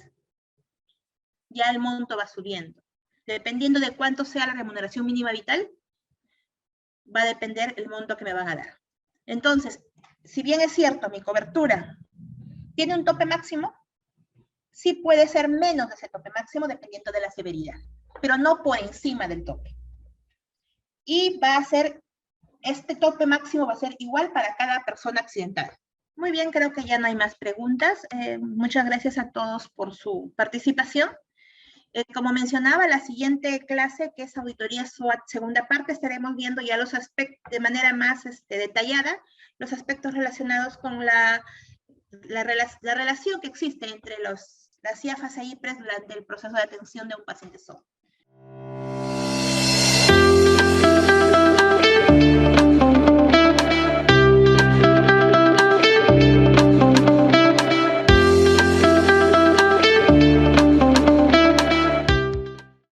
ya el monto va subiendo. Dependiendo de cuánto sea la remuneración mínima vital, va a depender el monto que me van a dar. Entonces, si bien es cierto, mi cobertura tiene un tope máximo, sí puede ser menos de ese tope máximo dependiendo de la severidad, pero no por encima del tope. Y va a ser, este tope máximo va a ser igual para cada persona accidentada. Muy bien, creo que ya no hay más preguntas. Muchas gracias a todos por su participación. Como mencionaba, la siguiente clase, que es auditoría SOAT segunda parte, estaremos viendo ya los aspectos de manera más detallada, los aspectos relacionados con la relación que existe entre las IAFAS e IPRES durante el proceso de atención de un paciente SOAT.